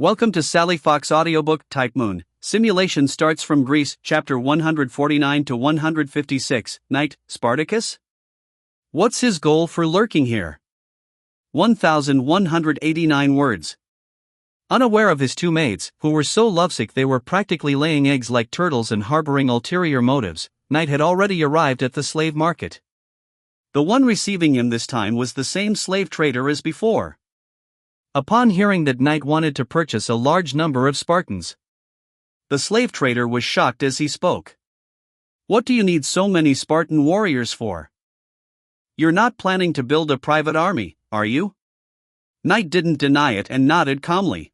Welcome to Sally Fox audiobook Type Moon. Simulation starts from Greece, chapter 149 to 156. Knight, Spartacus? What's his goal for lurking here? 1,189 words. Unaware of his two mates, who were so lovesick they were practically laying eggs like turtles and harboring ulterior motives, Knight had already arrived at the slave market. The one receiving him this time was the same slave trader as before. Upon hearing that Knight wanted to purchase a large number of Spartans, the slave trader was shocked as he spoke. What do you need so many Spartan warriors for? You're not planning to build a private army, are you? Knight didn't deny it and nodded calmly.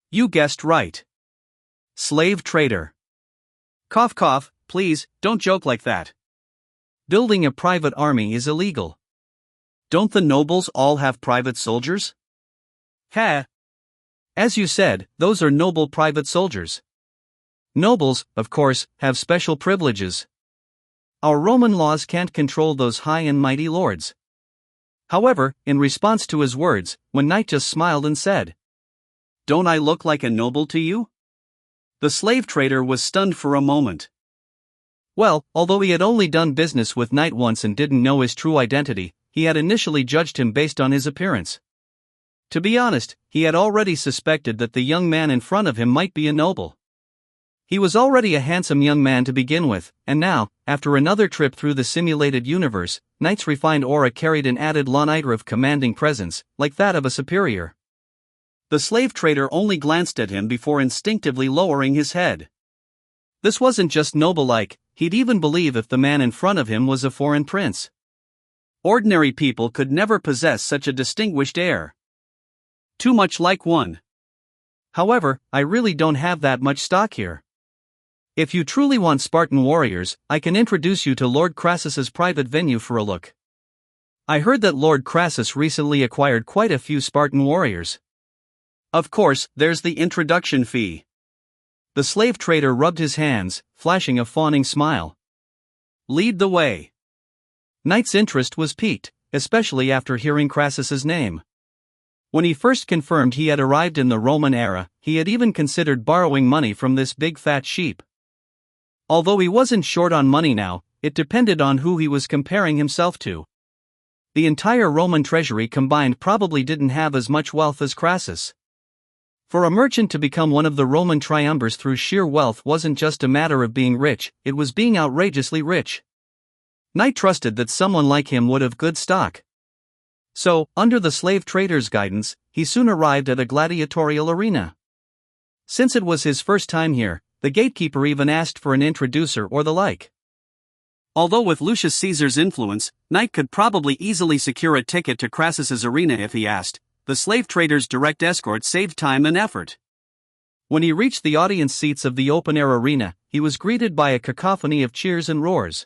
You guessed right. Slave trader. Cough cough, please, don't joke like that. Building a private army is illegal. Don't the nobles all have private soldiers? Ha! As you said, those are noble private soldiers. Nobles, of course, have special privileges. Our Roman laws can't control those high and mighty lords. However, in response to his words, when Knight just smiled and said, "Don't I look like a noble to you?" The slave trader was stunned for a moment. Well, although he had only done business with Knight once and didn't know his true identity, he had initially judged him based on his appearance. To be honest, he had already suspected that the young man in front of him might be a noble. He was already a handsome young man to begin with, and now, after another trip through the simulated universe, Knight's refined aura carried an added layer of commanding presence, like that of a superior. The slave trader only glanced at him before instinctively lowering his head. This wasn't just noble-like, he'd even believe if the man in front of him was a foreign prince. Ordinary people could never possess such a distinguished air. Too much like one. However, I really don't have that much stock here. If you truly want Spartan warriors, I can introduce you to Lord Crassus's private venue for a look. I heard that Lord Crassus recently acquired quite a few Spartan warriors. Of course, there's the introduction fee. The slave trader rubbed his hands, flashing a fawning smile. Lead the way. Knight's interest was piqued, especially after hearing Crassus's name. When he first confirmed he had arrived in the Roman era, he had even considered borrowing money from this big fat sheep. Although he wasn't short on money now, it depended on who he was comparing himself to. The entire Roman treasury combined probably didn't have as much wealth as Crassus. For a merchant to become one of the Roman triumvirs through sheer wealth wasn't just a matter of being rich, it was being outrageously rich. Knight trusted that someone like him would have good stock. So, under the slave trader's guidance, he soon arrived at a gladiatorial arena. Since it was his first time here, the gatekeeper even asked for an introducer or the like. Although with Lucius Caesar's influence, Knight could probably easily secure a ticket to Crassus's arena if he asked, the slave trader's direct escort saved time and effort. When he reached the audience seats of the open-air arena, he was greeted by a cacophony of cheers and roars.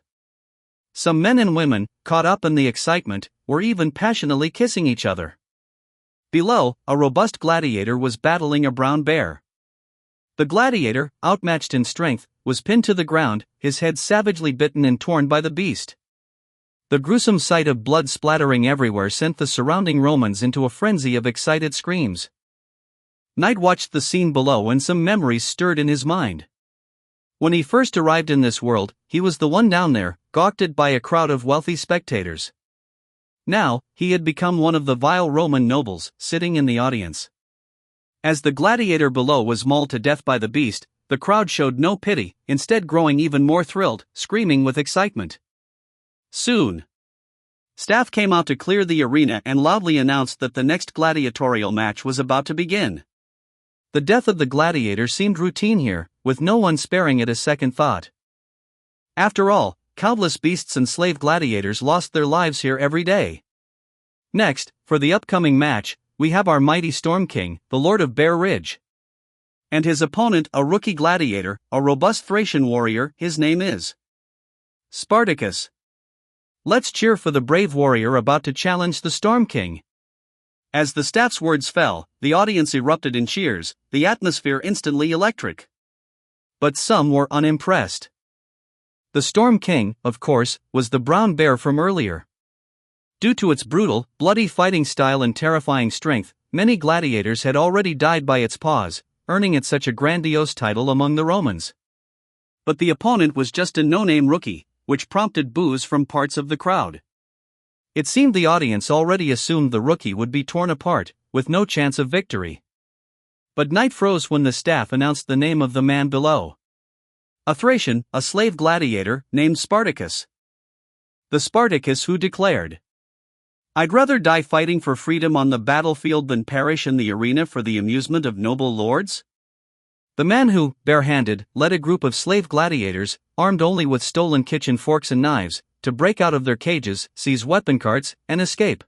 Some men and women, caught up in the excitement, were even passionately kissing each other. Below, a robust gladiator was battling a brown bear. The gladiator, outmatched in strength, was pinned to the ground, his head savagely bitten and torn by the beast. The gruesome sight of blood splattering everywhere sent the surrounding Romans into a frenzy of excited screams. Knight watched the scene below and some memories stirred in his mind. When he first arrived in this world, he was the one down there, gawked at by a crowd of wealthy spectators. Now, he had become one of the vile Roman nobles, sitting in the audience. As the gladiator below was mauled to death by the beast, the crowd showed no pity, instead growing even more thrilled, screaming with excitement. Soon, staff came out to clear the arena and loudly announced that the next gladiatorial match was about to begin. The death of the gladiator seemed routine here, with no one sparing it a second thought. After all, countless beasts and slave gladiators lost their lives here every day. Next, for the upcoming match, we have our mighty Storm King, the Lord of Bear Ridge. And his opponent, a rookie gladiator, a robust Thracian warrior, his name is Spartacus. Let's cheer for the brave warrior about to challenge the Storm King. As the staff's words fell, the audience erupted in cheers, the atmosphere instantly electric. But some were unimpressed. The Storm King, of course, was the brown bear from earlier. Due to its brutal, bloody fighting style and terrifying strength, many gladiators had already died by its paws, earning it such a grandiose title among the Romans. But the opponent was just a no-name rookie, which prompted boos from parts of the crowd. It seemed the audience already assumed the rookie would be torn apart, with no chance of victory. But Knight froze when the staff announced the name of the man below. A Thracian, a slave gladiator, named Spartacus. The Spartacus who declared, "I'd rather die fighting for freedom on the battlefield than perish in the arena for the amusement of noble lords?" The man who, barehanded, led a group of slave gladiators, armed only with stolen kitchen forks and knives, to break out of their cages, seize weapon carts, and escape.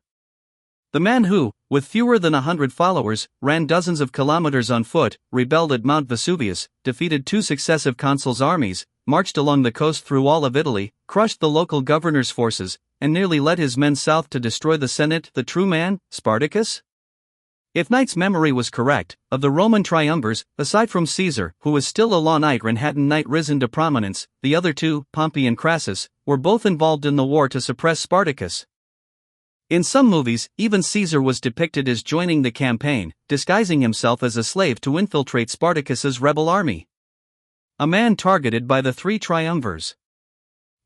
The man who, with fewer than 100 followers, ran dozens of kilometers on foot, rebelled at Mount Vesuvius, defeated 2 successive consuls' armies, marched along the coast through all of Italy, crushed the local governor's forces, and nearly led his men south to destroy the Senate, the true man, Spartacus? If Knight's memory was correct, of the Roman triumvirs, aside from Caesar, who was still a law knight and hadn't risen to prominence, the other two, Pompey and Crassus, were both involved in the war to suppress Spartacus. In some movies, even Caesar was depicted as joining the campaign, disguising himself as a slave to infiltrate Spartacus's rebel army. A man targeted by the 3 triumvirs.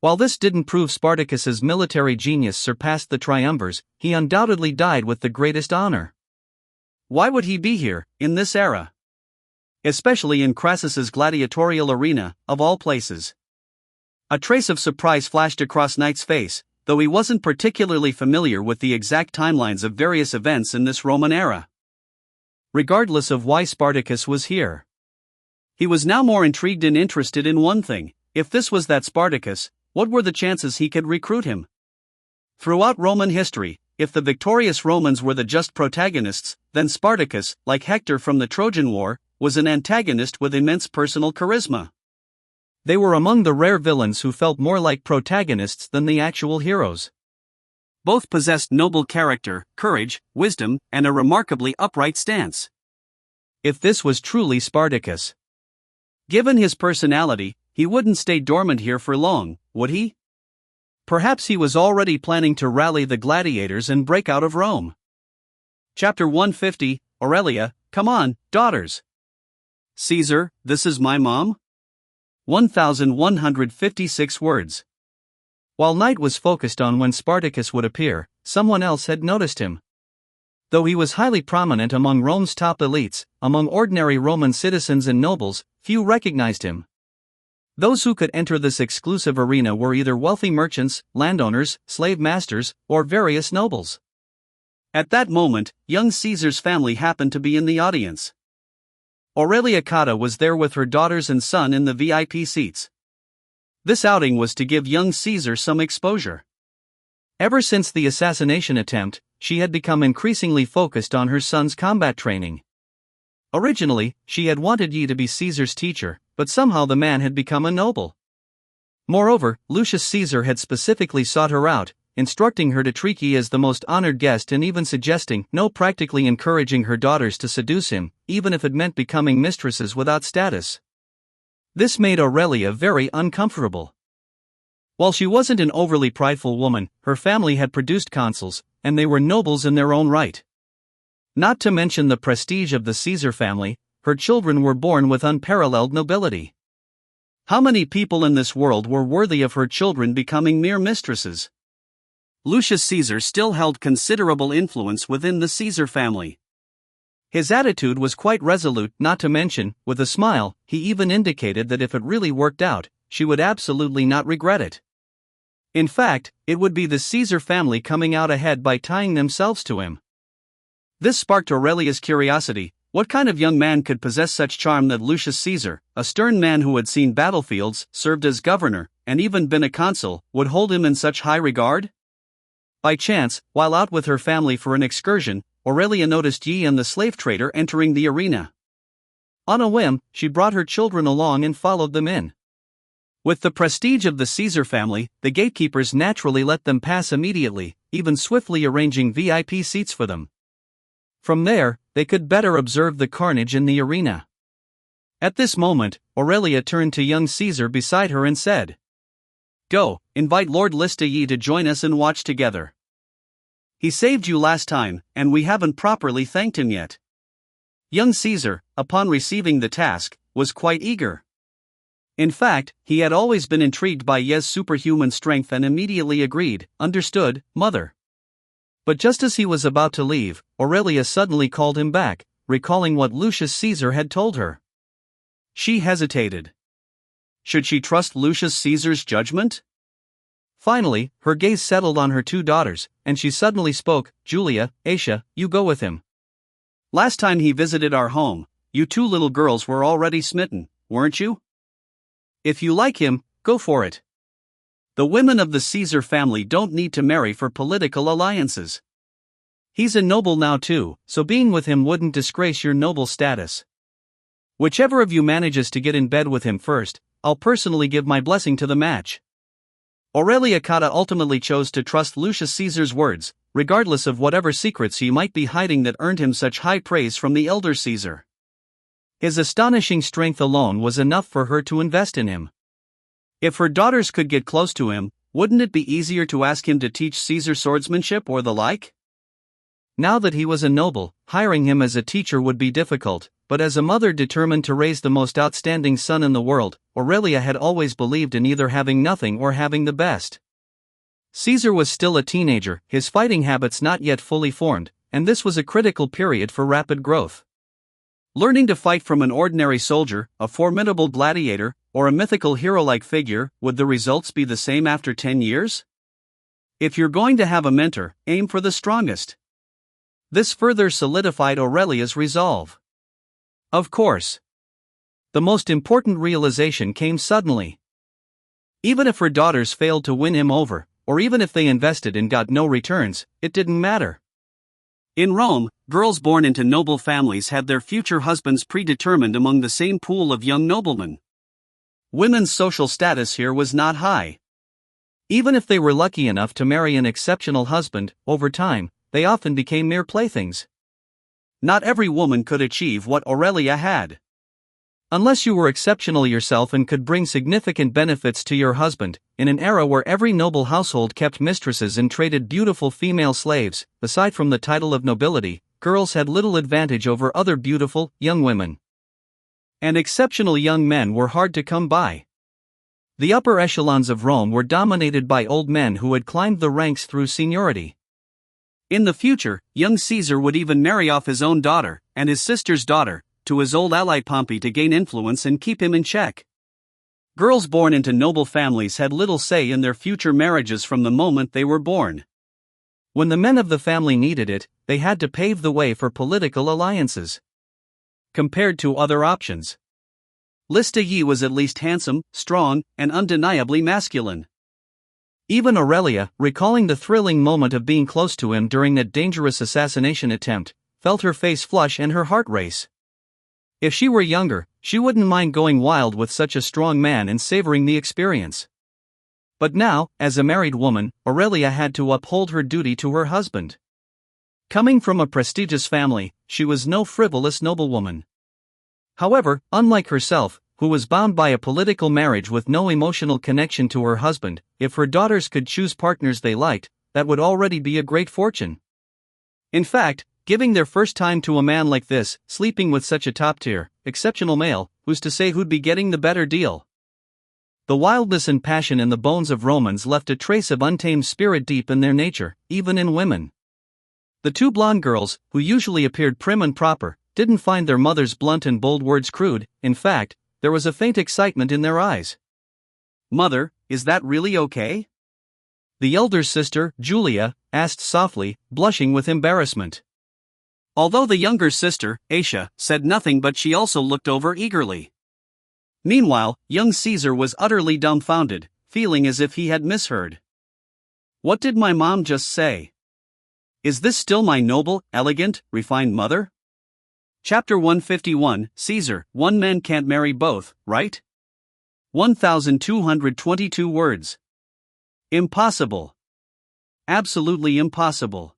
While this didn't prove Spartacus's military genius surpassed the triumvirs, he undoubtedly died with the greatest honor. Why would he be here, in this era? Especially in Crassus's gladiatorial arena, of all places. A trace of surprise flashed across Knight's face, though he wasn't particularly familiar with the exact timelines of various events in this Roman era. Regardless of why Spartacus was here, he was now more intrigued and interested in one thing: if this was that Spartacus, what were the chances he could recruit him? Throughout Roman history, if the victorious Romans were the just protagonists, then Spartacus, like Hector from the Trojan War, was an antagonist with immense personal charisma. They were among the rare villains who felt more like protagonists than the actual heroes. Both possessed noble character, courage, wisdom, and a remarkably upright stance. If this was truly Spartacus, given his personality, he wouldn't stay dormant here for long, would he? Perhaps he was already planning to rally the gladiators and break out of Rome. Chapter 150, Aurelia, come on, daughters. Caesar, this is my mom? 1,156 words. While Knight was focused on when Spartacus would appear, someone else had noticed him. Though he was highly prominent among Rome's top elites, among ordinary Roman citizens and nobles, few recognized him. Those who could enter this exclusive arena were either wealthy merchants, landowners, slave masters, or various nobles. At that moment, young Caesar's family happened to be in the audience. Aurelia Cotta was there with her daughters and son in the VIP seats. This outing was to give young Caesar some exposure. Ever since the assassination attempt, she had become increasingly focused on her son's combat training. Originally, she had wanted Yi to be Caesar's teacher, but somehow the man had become a noble. Moreover, Lucius Caesar had specifically sought her out, instructing her to treat Yi as the most honored guest and even suggesting, practically encouraging her daughters to seduce him, even if it meant becoming mistresses without status. This made Aurelia very uncomfortable. While she wasn't an overly prideful woman, her family had produced consuls, and they were nobles in their own right. Not to mention the prestige of the Caesar family, her children were born with unparalleled nobility. How many people in this world were worthy of her children becoming mere mistresses? Lucius Caesar still held considerable influence within the Caesar family. His attitude was quite resolute, not to mention, with a smile, he even indicated that if it really worked out, she would absolutely not regret it. In fact, it would be the Caesar family coming out ahead by tying themselves to him. This sparked Aurelia's curiosity. What kind of young man could possess such charm that Lucius Caesar, a stern man who had seen battlefields, served as governor, and even been a consul, would hold him in such high regard? By chance, while out with her family for an excursion, Aurelia noticed Yi and the slave trader entering the arena. On a whim, she brought her children along and followed them in. With the prestige of the Caesar family, the gatekeepers naturally let them pass immediately, even swiftly arranging VIP seats for them. From there, they could better observe the carnage in the arena. At this moment, Aurelia turned to young Caesar beside her and said, "Go, invite Lord Lista Yi to join us and watch together." He saved you last time, and we haven't properly thanked him yet. Young Caesar, upon receiving the task, was quite eager. In fact, he had always been intrigued by Ye's superhuman strength and immediately agreed, "Understood, mother." But just as he was about to leave, Aurelia suddenly called him back, recalling what Lucius Caesar had told her. She hesitated. Should she trust Lucius Caesar's judgment? Finally, her gaze settled on her two daughters, and she suddenly spoke, "Julia, Asia, you go with him. Last time he visited our home, you two little girls were already smitten, weren't you? If you like him, go for it. The women of the Caesar family don't need to marry for political alliances. He's a noble now too, so being with him wouldn't disgrace your noble status. Whichever of you manages to get in bed with him first, I'll personally give my blessing to the match." Aurelia Cotta ultimately chose to trust Lucius Caesar's words, regardless of whatever secrets he might be hiding that earned him such high praise from the elder Caesar. His astonishing strength alone was enough for her to invest in him. If her daughters could get close to him, wouldn't it be easier to ask him to teach Caesar swordsmanship or the like? Now that he was a noble, hiring him as a teacher would be difficult, but as a mother determined to raise the most outstanding son in the world, Aurelia had always believed in either having nothing or having the best. Caesar was still a teenager, his fighting habits not yet fully formed, and this was a critical period for rapid growth. Learning to fight from an ordinary soldier, a formidable gladiator, or a mythical hero-like figure, would the results be the same after 10 years? If you're going to have a mentor, aim for the strongest. This further solidified Aurelia's resolve. Of course. The most important realization came suddenly. Even if her daughters failed to win him over, or even if they invested and got no returns, it didn't matter. In Rome, girls born into noble families had their future husbands predetermined among the same pool of young noblemen. Women's social status here was not high. Even if they were lucky enough to marry an exceptional husband, over time, they often became mere playthings. Not every woman could achieve what Aurelia had. Unless you were exceptional yourself and could bring significant benefits to your husband, in an era where every noble household kept mistresses and traded beautiful female slaves, aside from the title of nobility, girls had little advantage over other beautiful, young women. And exceptional young men were hard to come by. The upper echelons of Rome were dominated by old men who had climbed the ranks through seniority. In the future, young Caesar would even marry off his own daughter, and his sister's daughter, to his old ally Pompey to gain influence and keep him in check. Girls born into noble families had little say in their future marriages from the moment they were born. When the men of the family needed it, they had to pave the way for political alliances. Compared to other options, Lista Yi was at least handsome, strong, and undeniably masculine. Even Aurelia, recalling the thrilling moment of being close to him during that dangerous assassination attempt, felt her face flush and her heart race. If she were younger, she wouldn't mind going wild with such a strong man and savoring the experience. But now, as a married woman, Aurelia had to uphold her duty to her husband. Coming from a prestigious family, she was no frivolous noblewoman. However, unlike herself, who was bound by a political marriage with no emotional connection to her husband, if her daughters could choose partners they liked, that would already be a great fortune. In fact, giving their first time to a man like this, sleeping with such a top-tier, exceptional male, who's to say who'd be getting the better deal? The wildness and passion in the bones of Romans left a trace of untamed spirit deep in their nature, even in women. The two blonde girls, who usually appeared prim and proper, didn't find their mother's blunt and bold words crude. In fact, there was a faint excitement in their eyes. "Mother, is that really okay?" The elder sister, Julia, asked softly, blushing with embarrassment. Although the younger sister, Asia, said nothing, but she also looked over eagerly. Meanwhile, young Caesar was utterly dumbfounded, feeling as if he had misheard. What did my mom just say? Is this still my noble, elegant, refined mother? Chapter 151, Caesar, one man can't marry both, right? 1,222 words. Impossible. Absolutely impossible.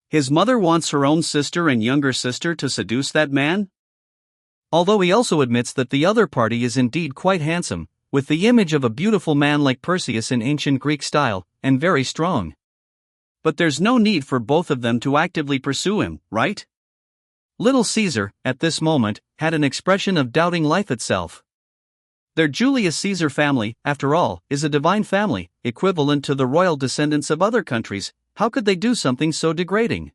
His mother wants her own sister and younger sister to seduce that man? Although he also admits that the other party is indeed quite handsome, with the image of a beautiful man like Perseus in ancient Greek style, and very strong. But there's no need for both of them to actively pursue him, right? Little Caesar, at this moment, had an expression of doubting life itself. Their Julius Caesar family, after all, is a divine family, equivalent to the royal descendants of other countries. How could they do something so degrading?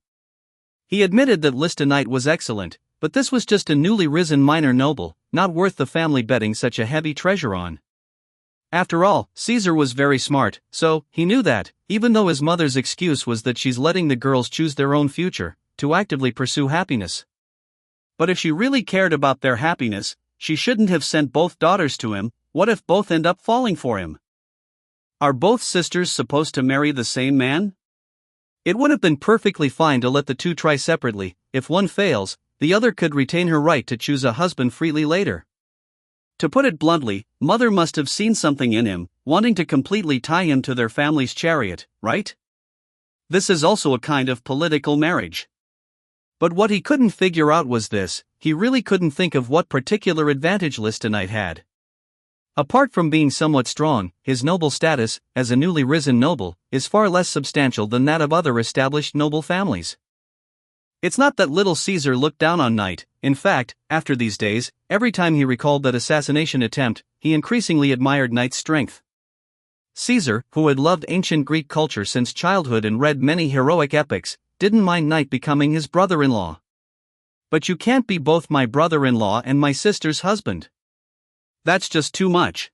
He admitted that Listenite was excellent, but this was just a newly risen minor noble, not worth the family betting such a heavy treasure on. After all, Caesar was very smart, so he knew that, even though his mother's excuse was that she's letting the girls choose their own future, to actively pursue happiness. But if she really cared about their happiness, she shouldn't have sent both daughters to him. What if both end up falling for him? Are both sisters supposed to marry the same man? It would have been perfectly fine to let the two try separately. If one fails, the other could retain her right to choose a husband freely later. To put it bluntly, mother must have seen something in him, wanting to completely tie him to their family's chariot, right? This is also a kind of political marriage. But what he couldn't figure out was this: he really couldn't think of what particular advantage Listenite had. Apart from being somewhat strong, his noble status, as a newly risen noble, is far less substantial than that of other established noble families. It's not that little Caesar looked down on Knight. In fact, after these days, every time he recalled that assassination attempt, he increasingly admired Knight's strength. Caesar, who had loved ancient Greek culture since childhood and read many heroic epics, didn't mind Knight becoming his brother-in-law. But you can't be both my brother-in-law and my sister's husband. That's just too much.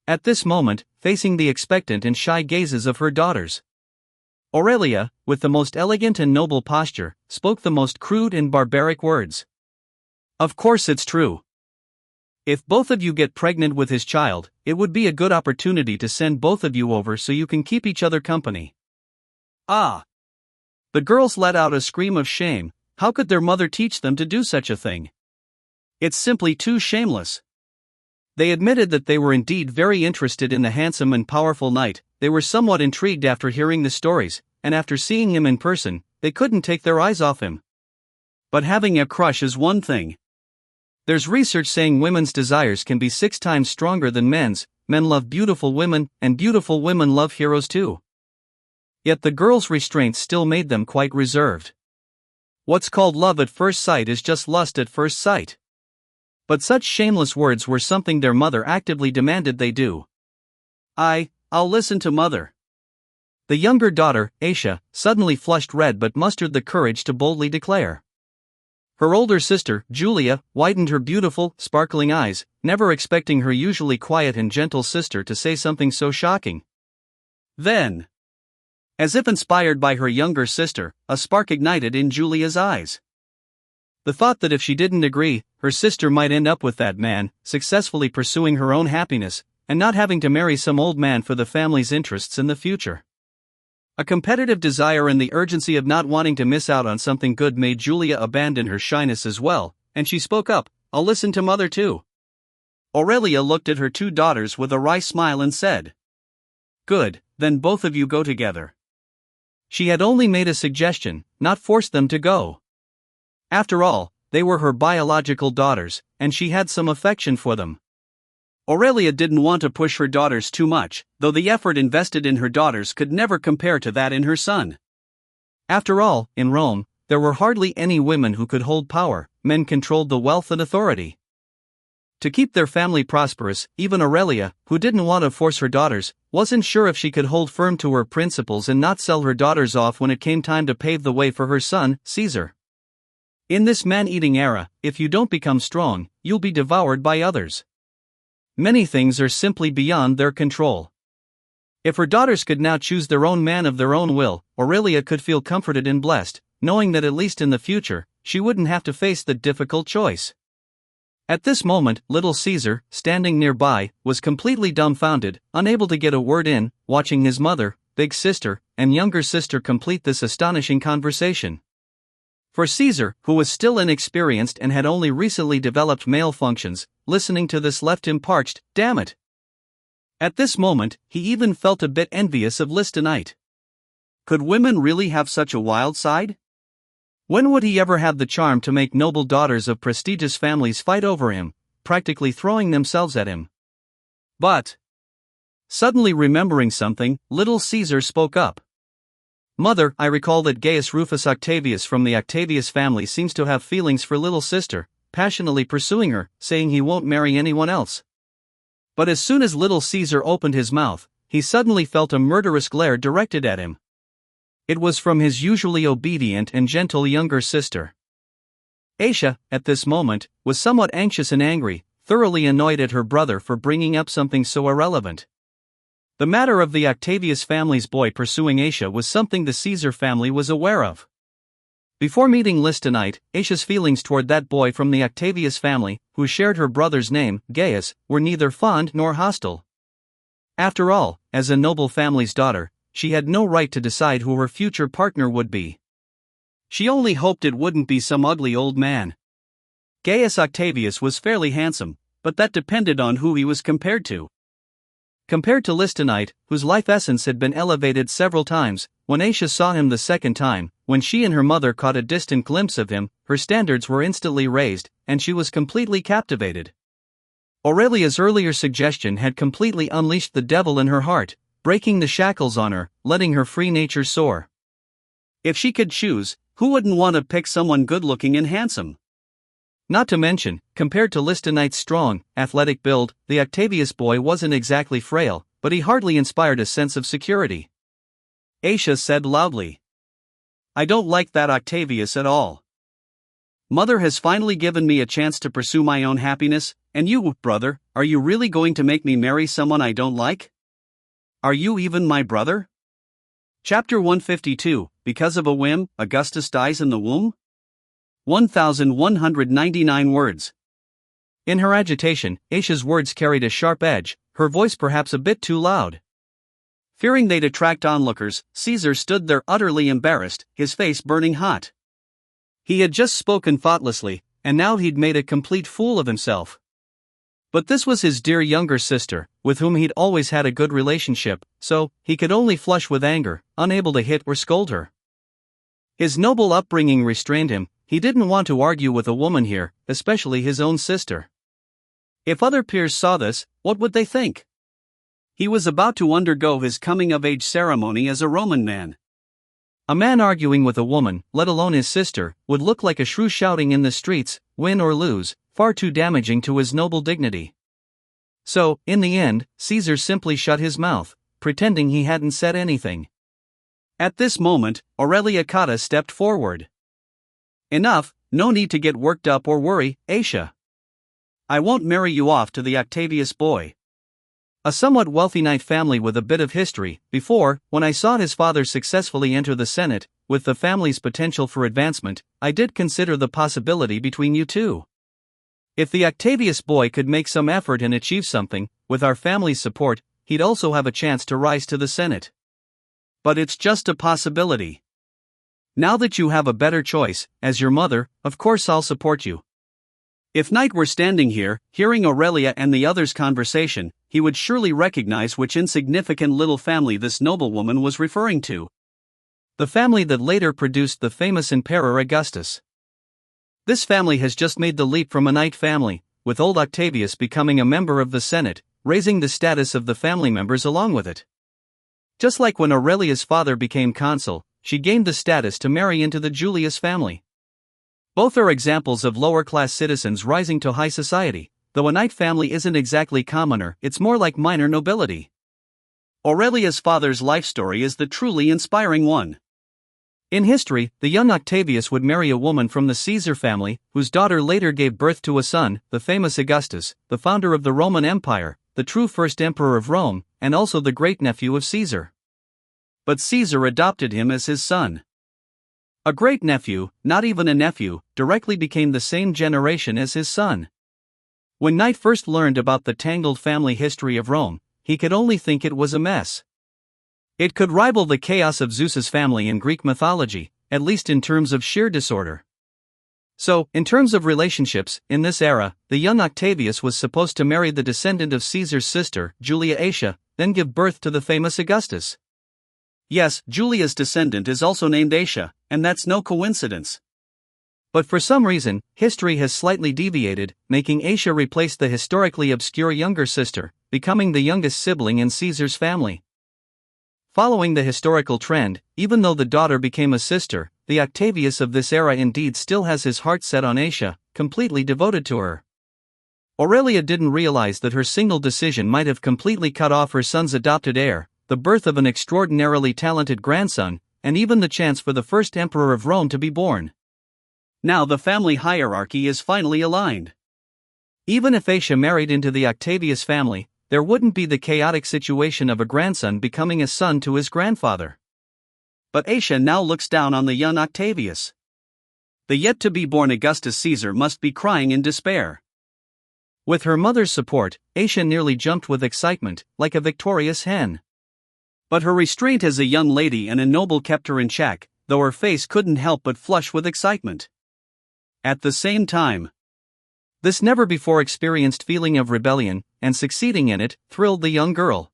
At this moment, facing the expectant and shy gazes of her daughters, Aurelia, with the most elegant and noble posture, spoke the most crude and barbaric words. Of course it's true. If both of you get pregnant with his child, it would be a good opportunity to send both of you over so you can keep each other company. Ah! The girls let out a scream of shame. How could their mother teach them to do such a thing? It's simply too shameless. They admitted that they were indeed very interested in the handsome and powerful Knight. They were somewhat intrigued after hearing the stories, and after seeing him in person, they couldn't take their eyes off him. But having a crush is one thing. There's research saying women's desires can be 6 times stronger than men's. Men love beautiful women, and beautiful women love heroes too. Yet the girls' restraints still made them quite reserved. What's called love at first sight is just lust at first sight. But such shameless words were something their mother actively demanded they do. I'll listen to mother. The younger daughter, Aisha, suddenly flushed red but mustered the courage to boldly declare. Her older sister, Julia, widened her beautiful, sparkling eyes, never expecting her usually quiet and gentle sister to say something so shocking. Then, as if inspired by her younger sister, a spark ignited in Julia's eyes. The thought that if she didn't agree, her sister might end up with that man, successfully pursuing her own happiness, and not having to marry some old man for the family's interests in the future. A competitive desire and the urgency of not wanting to miss out on something good made Julia abandon her shyness as well, and she spoke up, "I'll listen to mother too." Aurelia looked at her 2 daughters with a wry smile and said, "Good, then both of you go together." She had only made a suggestion, not forced them to go. After all, they were her biological daughters, and she had some affection for them. Aurelia didn't want to push her daughters too much, though the effort invested in her daughters could never compare to that in her son. After all, in Rome, there were hardly any women who could hold power. Men controlled the wealth and authority. To keep their family prosperous, even Aurelia, who didn't want to force her daughters, wasn't sure if she could hold firm to her principles and not sell her daughters off when it came time to pave the way for her son, Caesar. In this man-eating era, if you don't become strong, you'll be devoured by others. Many things are simply beyond their control. If her daughters could now choose their own man of their own will, Aurelia could feel comforted and blessed, knowing that at least in the future, she wouldn't have to face the difficult choice. At this moment, little Caesar, standing nearby, was completely dumbfounded, unable to get a word in, watching his mother, big sister, and younger sister complete this astonishing conversation. For Caesar, who was still inexperienced and had only recently developed male functions, listening to this left him parched. Damn it! At this moment, he even felt a bit envious of Listenite. Could women really have such a wild side? When would he ever have the charm to make noble daughters of prestigious families fight over him, practically throwing themselves at him? But, suddenly remembering something, little Caesar spoke up. Mother, I recall that Gaius Rufus Octavius from the Octavius family seems to have feelings for little sister, passionately pursuing her, saying he won't marry anyone else. But as soon as little Caesar opened his mouth, he suddenly felt a murderous glare directed at him. It was from his usually obedient and gentle younger sister. Aetia, at this moment, was somewhat anxious and angry, thoroughly annoyed at her brother for bringing up something so irrelevant. The matter of the Octavius family's boy pursuing Aetia was something the Caesar family was aware of. Before meeting Lystenite, Aetia's feelings toward that boy from the Octavius family, who shared her brother's name, Gaius, were neither fond nor hostile. After all, as a noble family's daughter, she had no right to decide who her future partner would be. She only hoped it wouldn't be some ugly old man. Gaius Octavius was fairly handsome, but that depended on who he was compared to. Compared to Lystenite, whose life essence had been elevated several times, when Aetia saw him the second time, when she and her mother caught a distant glimpse of him, her standards were instantly raised, and she was completely captivated. Aurelia's earlier suggestion had completely unleashed the devil in her heart, breaking the shackles on her, letting her free nature soar. If she could choose, who wouldn't want to pick someone good-looking and handsome? Not to mention, compared to Lystenite's strong, athletic build, the Octavius boy wasn't exactly frail, but he hardly inspired a sense of security. Aetia said loudly, "I don't like that Octavius at all. Mother has finally given me a chance to pursue my own happiness, and you, brother, are you really going to make me marry someone I don't like? Are you even my brother?" Chapter 152, Because of a Whim, Augustus Dies in the Womb? 1,199 words. In her agitation, Aetia's words carried a sharp edge, her voice perhaps a bit too loud. Fearing they'd attract onlookers, Caesar stood there utterly embarrassed, his face burning hot. He had just spoken thoughtlessly, and now he'd made a complete fool of himself. But this was his dear younger sister, with whom he'd always had a good relationship, so he could only flush with anger, unable to hit or scold her. His noble upbringing restrained him. He didn't want to argue with a woman here, especially his own sister. If other peers saw this, what would they think? He was about to undergo his coming-of-age ceremony as a Roman man. A man arguing with a woman, let alone his sister, would look like a shrew shouting in the streets, win or lose, far too damaging to his noble dignity. So, in the end, Caesar simply shut his mouth, pretending he hadn't said anything. At this moment, Aurelia Cotta stepped forward. "Enough, no need to get worked up or worry, Aetia. I won't marry you off to the Octavius boy. A somewhat wealthy knight family with a bit of history. Before, when I saw his father successfully enter the Senate, with the family's potential for advancement, I did consider the possibility between you two. If the Octavius boy could make some effort and achieve something, with our family's support, he'd also have a chance to rise to the Senate. But it's just a possibility. Now that you have a better choice, as your mother, of course I'll support you." If Knight were standing here, hearing Aurelia and the others' conversation, he would surely recognize which insignificant little family this noblewoman was referring to. The family that later produced the famous Emperor Augustus. This family has just made the leap from a knight family, with old Octavius becoming a member of the Senate, raising the status of the family members along with it. Just like when Aurelia's father became consul, she gained the status to marry into the Julius family. Both are examples of lower-class citizens rising to high society, though a knight family isn't exactly commoner, it's more like minor nobility. Aurelia's father's life story is the truly inspiring one. In history, the young Octavius would marry a woman from the Caesar family, whose daughter later gave birth to a son, the famous Augustus, the founder of the Roman Empire, the true first emperor of Rome, and also the great-nephew of Caesar. But Caesar adopted him as his son. A great-nephew, not even a nephew, directly became the same generation as his son. When Knight first learned about the tangled family history of Rome, he could only think it was a mess. It could rival the chaos of Zeus's family in Greek mythology, at least in terms of sheer disorder. So, in terms of relationships, in this era, the young Octavius was supposed to marry the descendant of Caesar's sister, Julia Aetia, then give birth to the famous Augustus. Yes, Julia's descendant is also named Aetia, and that's no coincidence. But for some reason, history has slightly deviated, making Aetia replace the historically obscure younger sister, becoming the youngest sibling in Caesar's family. Following the historical trend, even though the daughter became a sister, the Octavius of this era indeed still has his heart set on Aetia, completely devoted to her. Aurelia didn't realize that her single decision might have completely cut off her son's adopted heir, the birth of an extraordinarily talented grandson, and even the chance for the first emperor of Rome to be born. Now the family hierarchy is finally aligned. Even if Aetia married into the Octavius family, there wouldn't be the chaotic situation of a grandson becoming a son to his grandfather. But Aetia now looks down on the young Octavius. The yet-to-be-born Augustus Caesar must be crying in despair. With her mother's support, Aetia nearly jumped with excitement, like a victorious hen. But her restraint as a young lady and a noble kept her in check, though her face couldn't help but flush with excitement. At the same time, this never-before-experienced feeling of rebellion, and succeeding in it, thrilled the young girl.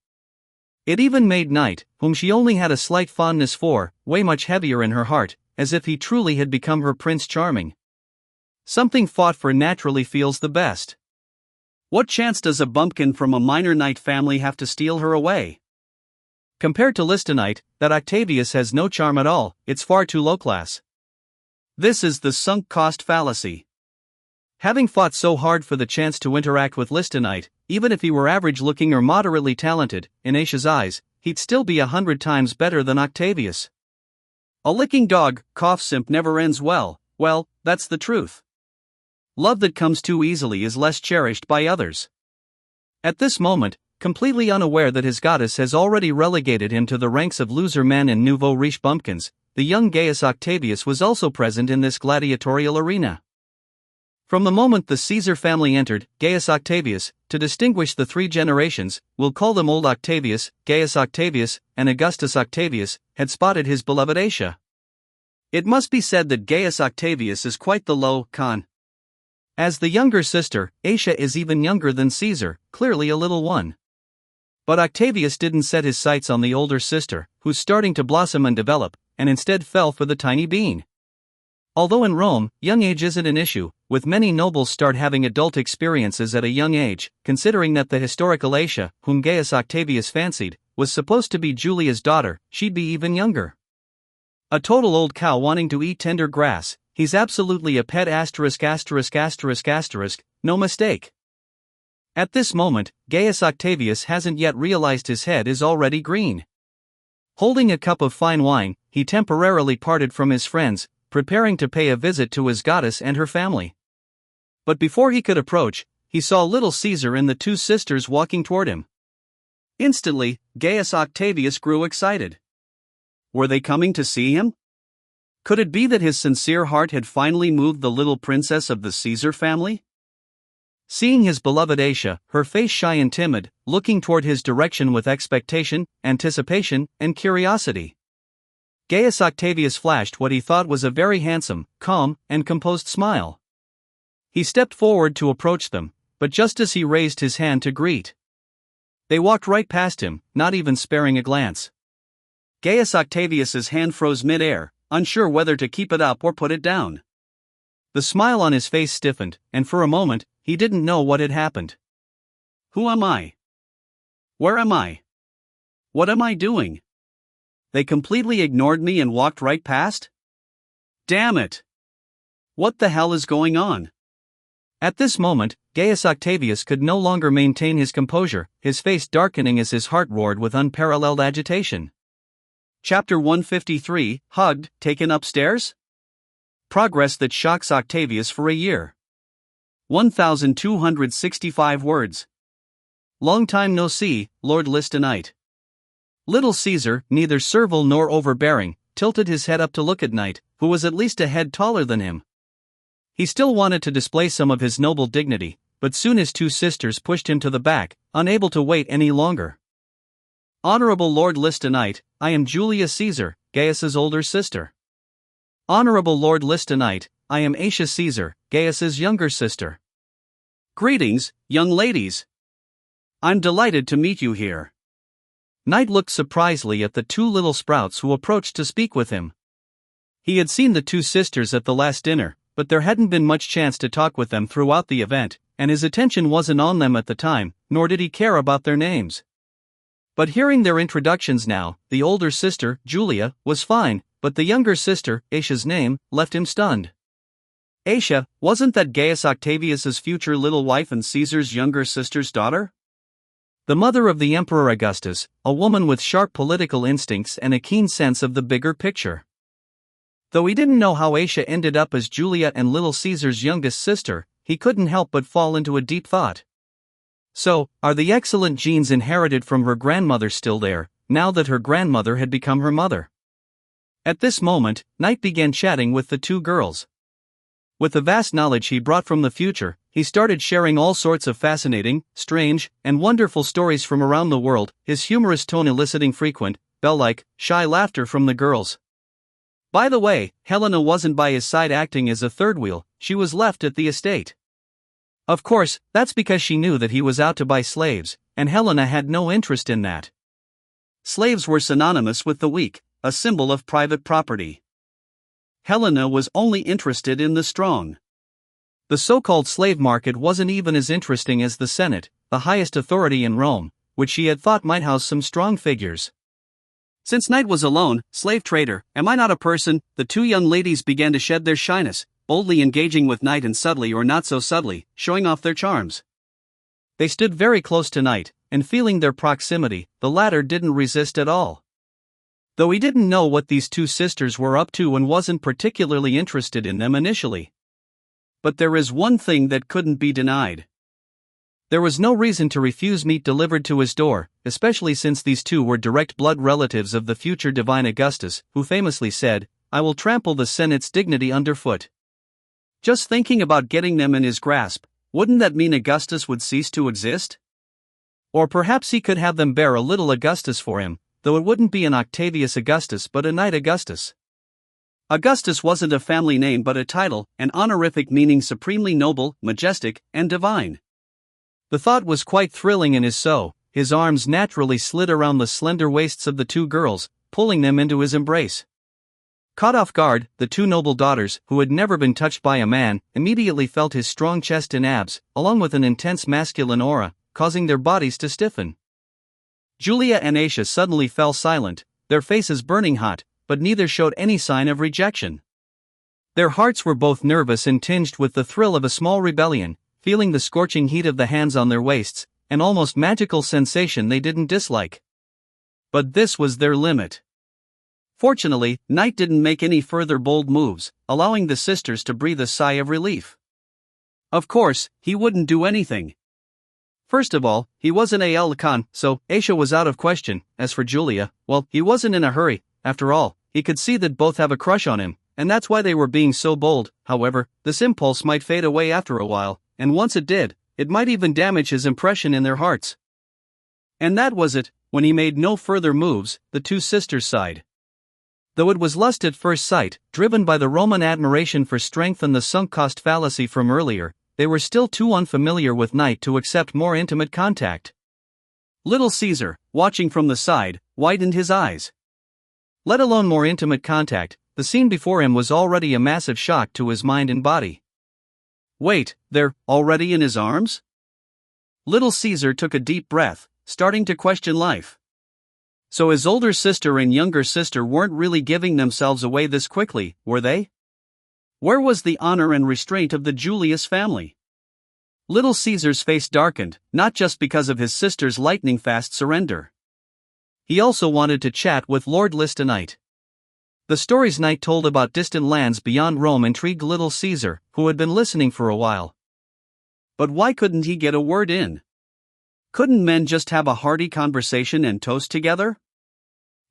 It even made Knight, whom she only had a slight fondness for, weigh much heavier in her heart, as if he truly had become her Prince Charming. Something fought for naturally feels the best. What chance does a bumpkin from a minor knight family have to steal her away? Compared to Listenite, that Octavius has no charm at all, it's far too low-class. This is the sunk-cost fallacy. Having fought so hard for the chance to interact with Listenite, even if he were average-looking or moderately talented, in Aetia's eyes, he'd still be 100 times better than Octavius. A licking dog, cough simp never ends well, that's the truth. Love that comes too easily is less cherished by others. At this moment, completely unaware that his goddess has already relegated him to the ranks of loser men and nouveau riche bumpkins, the young Gaius Octavius was also present in this gladiatorial arena. From the moment the Caesar family entered, Gaius Octavius, to distinguish the three generations, we'll call them Old Octavius, Gaius Octavius, and Augustus Octavius, had spotted his beloved Aetia. It must be said that Gaius Octavius is quite the low con. As the younger sister, Aetia is even younger than Caesar, clearly a little one. But Octavius didn't set his sights on the older sister, who's starting to blossom and develop, and instead fell for the tiny bean. Although in Rome, young age isn't an issue, with many nobles start having adult experiences at a young age, considering that the historical Aetia, whom Gaius Octavius fancied, was supposed to be Julia's daughter, she'd be even younger. A total old cow wanting to eat tender grass, he's absolutely a pet ******, no mistake. At this moment, Gaius Octavius hasn't yet realized his head is already green. Holding a cup of fine wine, he temporarily parted from his friends, preparing to pay a visit to his goddess and her family. But before he could approach, he saw little Caesar and the two sisters walking toward him. Instantly, Gaius Octavius grew excited. Were they coming to see him? Could it be that his sincere heart had finally moved the little princess of the Caesar family? Seeing his beloved Aetia, her face shy and timid, looking toward his direction with expectation, anticipation, and curiosity, Gaius Octavius flashed what he thought was a very handsome, calm, and composed smile. He stepped forward to approach them, but just as he raised his hand to greet, they walked right past him, not even sparing a glance. Gaius Octavius's hand froze mid-air, unsure whether to keep it up or put it down. The smile on his face stiffened, and for a moment, he didn't know what had happened. Who am I? Where am I? What am I doing? They completely ignored me and walked right past? Damn it! What the hell is going on? At this moment, Gaius Octavius could no longer maintain his composure, his face darkening as his heart roared with unparalleled agitation. Chapter 153, Hugged, Taken Upstairs? Progress that shocks Octavius for a year. 1,265 words. Long time no see, Lord Listenite. Little Caesar, neither servile nor overbearing, tilted his head up to look at Knight, who was at least a head taller than him. He still wanted to display some of his noble dignity, but soon his two sisters pushed him to the back, unable to wait any longer. Honorable Lord Listenite, I am Julia Caesar, Gaius's older sister. Honorable Lord Listenite, I am Aetia Caesar, Gaius's younger sister. Greetings, young ladies. I'm delighted to meet you here. Knight looked surprisedly at the two little sprouts who approached to speak with him. He had seen the two sisters at the last dinner, but there hadn't been much chance to talk with them throughout the event, and his attention wasn't on them at the time, nor did he care about their names. But hearing their introductions now, the older sister, Julia, was fine, but the younger sister, Aisha's name, left him stunned. Aisha, wasn't that Gaius Octavius's future little wife and Caesar's younger sister's daughter? The mother of the Emperor Augustus, a woman with sharp political instincts and a keen sense of the bigger picture. Though he didn't know how Aisha ended up as Julia and little Caesar's youngest sister, he couldn't help but fall into a deep thought. So, are the excellent genes inherited from her grandmother still there, now that her grandmother had become her mother? At this moment, Knight began chatting with the two girls. With the vast knowledge he brought from the future, he started sharing all sorts of fascinating, strange, and wonderful stories from around the world, his humorous tone eliciting frequent, bell-like, shy laughter from the girls. By the way, Helena wasn't by his side acting as a third wheel, she was left at the estate. Of course, that's because she knew that he was out to buy slaves, and Helena had no interest in that. Slaves were synonymous with the weak, a symbol of private property. Helena was only interested in the strong. The so-called slave market wasn't even as interesting as the Senate, the highest authority in Rome, which she had thought might house some strong figures. Since Knight was alone, slave trader, am I not a person, the two young ladies began to shed their shyness, boldly engaging with Knight and subtly or not so subtly, showing off their charms. They stood very close to Knight, and feeling their proximity, the latter didn't resist at all. Though he didn't know what these two sisters were up to and wasn't particularly interested in them initially. But there is one thing that couldn't be denied. There was no reason to refuse meat delivered to his door, especially since these two were direct blood relatives of the future divine Augustus, who famously said, "I will trample the Senate's dignity underfoot." Just thinking about getting them in his grasp, wouldn't that mean Augustus would cease to exist? Or perhaps he could have them bear a little Augustus for him, though it wouldn't be an Octavius Augustus but a Knight Augustus. Augustus wasn't a family name but a title, an honorific meaning supremely noble, majestic, and divine. The thought was quite thrilling and his arms naturally slid around the slender waists of the two girls, pulling them into his embrace. Caught off guard, the two noble daughters, who had never been touched by a man, immediately felt his strong chest and abs, along with an intense masculine aura, causing their bodies to stiffen. Julia and Aisha suddenly fell silent, their faces burning hot, but neither showed any sign of rejection. Their hearts were both nervous and tinged with the thrill of a small rebellion, feeling the scorching heat of the hands on their waists, an almost magical sensation they didn't dislike. But this was their limit. Fortunately, Knight didn't make any further bold moves, allowing the sisters to breathe a sigh of relief. Of course, he wouldn't do anything. First of all, he wasn't Al Khan, so Aisha was out of question. As for Julia, well, he wasn't in a hurry. After all, he could see that both have a crush on him, and that's why they were being so bold. However, this impulse might fade away after a while, and once it did, it might even damage his impression in their hearts. And that was it. When he made no further moves, the two sisters sighed. Though it was lust at first sight, driven by the Roman admiration for strength and the sunk cost fallacy from earlier, they were still too unfamiliar with Knight to accept more intimate contact. Little Caesar, watching from the side, widened his eyes. Let alone more intimate contact, the scene before him was already a massive shock to his mind and body. Wait, they're already in his arms? Little Caesar took a deep breath, starting to question life. So his older sister and younger sister weren't really giving themselves away this quickly, were they? Where was the honor and restraint of the Julius family? Little Caesar's face darkened, not just because of his sister's lightning-fast surrender. He also wanted to chat with Lord Listenite. The stories Knight told about distant lands beyond Rome intrigued little Caesar, who had been listening for a while. But why couldn't he get a word in? Couldn't men just have a hearty conversation and toast together?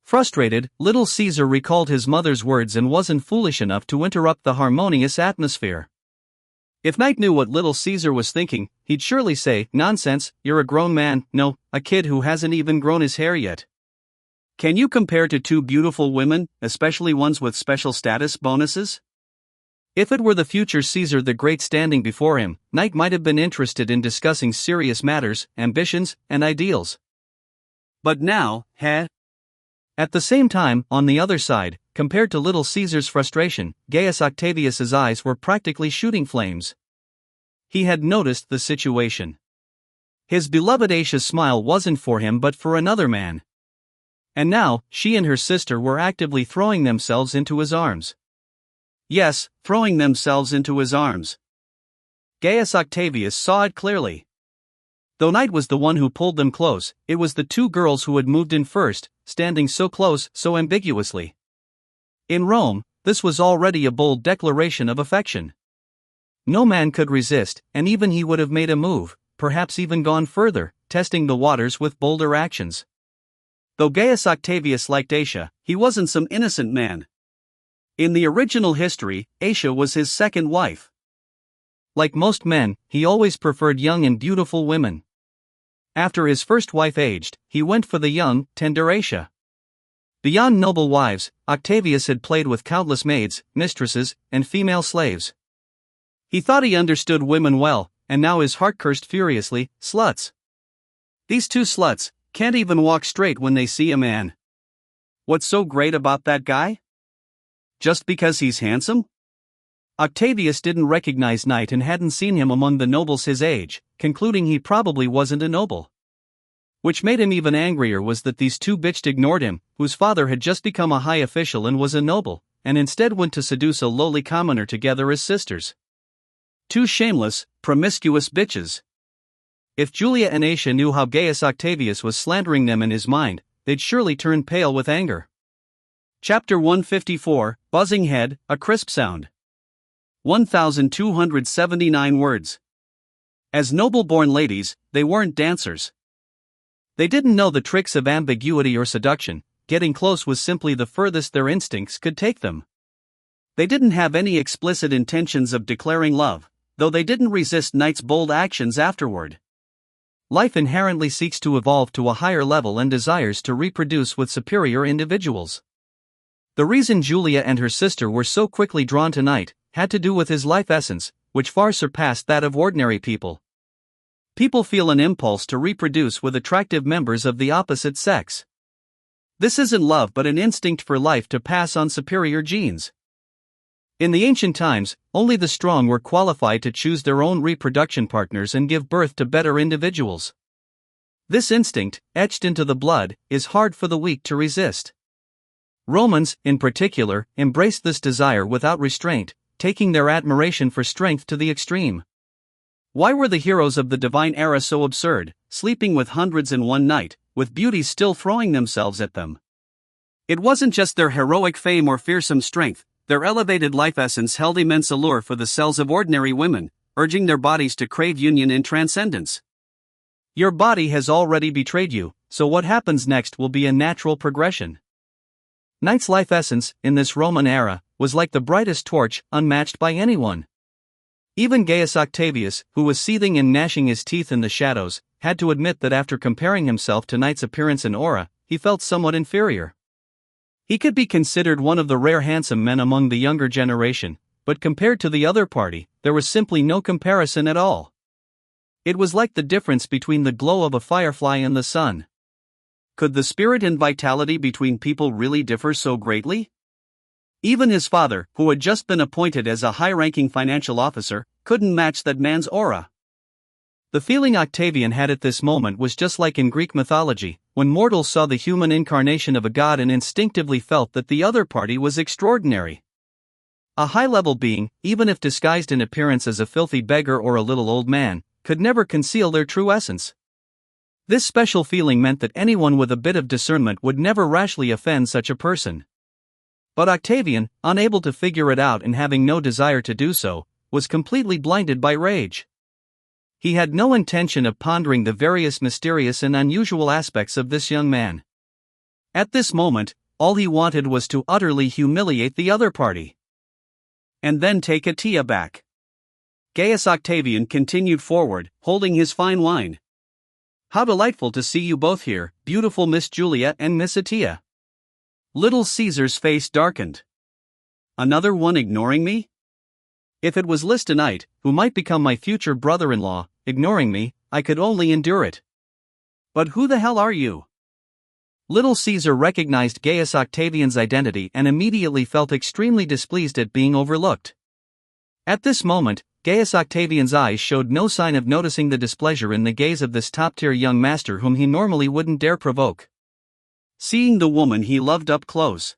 Frustrated, little Caesar recalled his mother's words and wasn't foolish enough to interrupt the harmonious atmosphere. If Knight knew what little Caesar was thinking, he'd surely say, "Nonsense, you're a grown man, no, a kid who hasn't even grown his hair yet. Can you compare to two beautiful women, especially ones with special status bonuses?" If it were the future Caesar the Great standing before him, Knight might have been interested in discussing serious matters, ambitions, and ideals. But now, At the same time, on the other side, compared to little Caesar's frustration, Gaius Octavius's eyes were practically shooting flames. He had noticed the situation. His beloved Aisha's smile wasn't for him but for another man. And now, she and her sister were actively throwing themselves into his arms. Yes, throwing themselves into his arms. Gaius Octavius saw it clearly. Though Knight was the one who pulled them close, it was the two girls who had moved in first, standing so close, so ambiguously. In Rome, this was already a bold declaration of affection. No man could resist, and even he would have made a move, perhaps even gone further, testing the waters with bolder actions. Though Gaius Octavius liked Aisha, he wasn't some innocent man. In the original history, Aisha was his second wife. Like most men, he always preferred young and beautiful women. After his first wife aged, he went for the young, tender Aisha. Beyond noble wives, Octavius had played with countless maids, mistresses, and female slaves. He thought he understood women well, and now his heart cursed furiously, sluts. These two sluts can't even walk straight when they see a man. What's so great about that guy? Just because he's handsome? Octavius didn't recognize Knight and hadn't seen him among the nobles his age, concluding he probably wasn't a noble. Which made him even angrier was that these two bitches ignored him, whose father had just become a high official and was a noble, and instead went to seduce a lowly commoner together as sisters. Two shameless, promiscuous bitches. If Julia and Aisha knew how Gaius Octavius was slandering them in his mind, they'd surely turn pale with anger. Chapter 154, Buzzing Head, a Crisp Sound. 1,279 words. As noble-born ladies, they weren't dancers. They didn't know the tricks of ambiguity or seduction. Getting close was simply the furthest their instincts could take them. They didn't have any explicit intentions of declaring love, though they didn't resist Knight's bold actions afterward. Life inherently seeks to evolve to a higher level and desires to reproduce with superior individuals. The reason Julia and her sister were so quickly drawn to Knight had to do with his life essence, which far surpassed that of ordinary people. People feel an impulse to reproduce with attractive members of the opposite sex. This isn't love but an instinct for life to pass on superior genes. In the ancient times, only the strong were qualified to choose their own reproduction partners and give birth to better individuals. This instinct, etched into the blood, is hard for the weak to resist. Romans, in particular, embraced this desire without restraint, taking their admiration for strength to the extreme. Why were the heroes of the divine era so absurd, sleeping with hundreds in one night, with beauties still throwing themselves at them? It wasn't just their heroic fame or fearsome strength, their elevated life essence held immense allure for the cells of ordinary women, urging their bodies to crave union and transcendence. Your body has already betrayed you, so what happens next will be a natural progression. Knight's life essence, in this Roman era, was like the brightest torch, unmatched by anyone. Even Gaius Octavius, who was seething and gnashing his teeth in the shadows, had to admit that after comparing himself to Knight's appearance and aura, he felt somewhat inferior. He could be considered one of the rare handsome men among the younger generation, but compared to the other party, there was simply no comparison at all. It was like the difference between the glow of a firefly and the sun. Could the spirit and vitality between people really differ so greatly? Even his father, who had just been appointed as a high-ranking financial officer, couldn't match that man's aura. The feeling Octavian had at this moment was just like in Greek mythology, when mortals saw the human incarnation of a god and instinctively felt that the other party was extraordinary. A high-level being, even if disguised in appearance as a filthy beggar or a little old man, could never conceal their true essence. This special feeling meant that anyone with a bit of discernment would never rashly offend such a person. But Octavian, unable to figure it out and having no desire to do so, was completely blinded by rage. He had no intention of pondering the various mysterious and unusual aspects of this young man. At this moment, all he wanted was to utterly humiliate the other party. And then take Atia back. Gaius Octavian continued forward, holding his fine wine. How delightful to see you both here, beautiful Miss Julia and Miss Atia. Little Caesar's face darkened. Another one ignoring me? If it was Lister Knight, who might become my future brother-in-law, ignoring me, I could only endure it. But who the hell are you? Little Caesar recognized Gaius Octavian's identity and immediately felt extremely displeased at being overlooked. At this moment, Gaius Octavian's eyes showed no sign of noticing the displeasure in the gaze of this top-tier young master whom he normally wouldn't dare provoke. Seeing the woman he loved up close.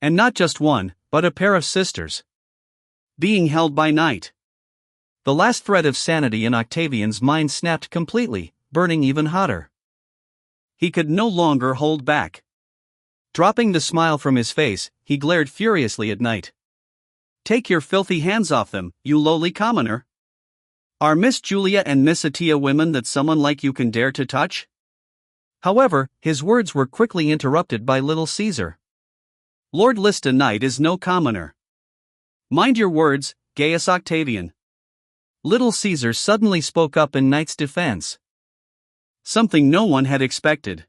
And not just one, but a pair of sisters. Being held by Knight. The last thread of sanity in Octavian's mind snapped completely, burning even hotter. He could no longer hold back. Dropping the smile from his face, he glared furiously at Knight. "Take your filthy hands off them, you lowly commoner. Are Miss Julia and Miss Atia women that someone like you can dare to touch?" However, his words were quickly interrupted by little Caesar. "Lord Lysta Knight is no commoner. Mind your words, Gaius Octavian." Little Caesar suddenly spoke up in Knight's defense. Something no one had expected.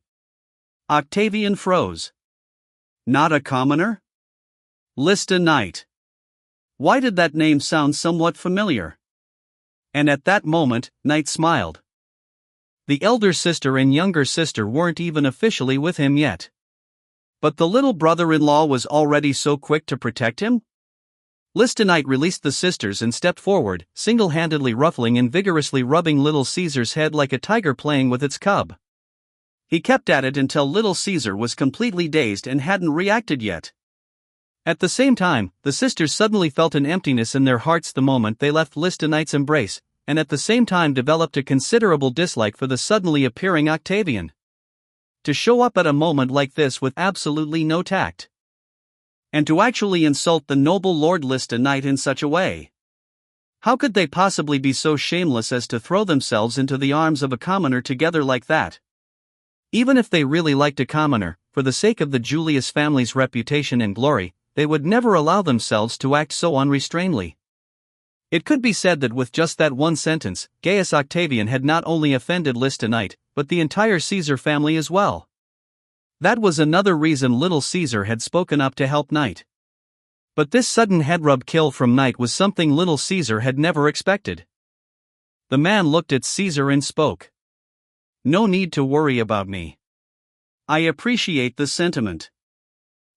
Octavian froze. Not a commoner? Lysta Knight. Why did that name sound somewhat familiar? And at that moment, Knight smiled. The elder sister and younger sister weren't even officially with him yet. But the little brother-in-law was already so quick to protect him? Lysta Knight released the sisters and stepped forward, single-handedly ruffling and vigorously rubbing little Caesar's head like a tiger playing with its cub. He kept at it until little Caesar was completely dazed and hadn't reacted yet. At the same time, the sisters suddenly felt an emptiness in their hearts the moment they left Lysta Knight's embrace, and at the same time developed a considerable dislike for the suddenly appearing Octavian. To show up at a moment like this with absolutely no tact. And to actually insult the noble Lord Lysta Knight in such a way. How could they possibly be so shameless as to throw themselves into the arms of a commoner together like that? Even if they really liked a commoner, for the sake of the Julius family's reputation and glory, they would never allow themselves to act so unrestrainedly. It could be said that with just that one sentence, Gaius Octavian had not only offended Lysta Knight, but the entire Caesar family as well. That was another reason little Caesar had spoken up to help Knight. But this sudden head-rub kill from Knight was something little Caesar had never expected. The man looked at Caesar and spoke. "No need to worry about me. I appreciate the sentiment.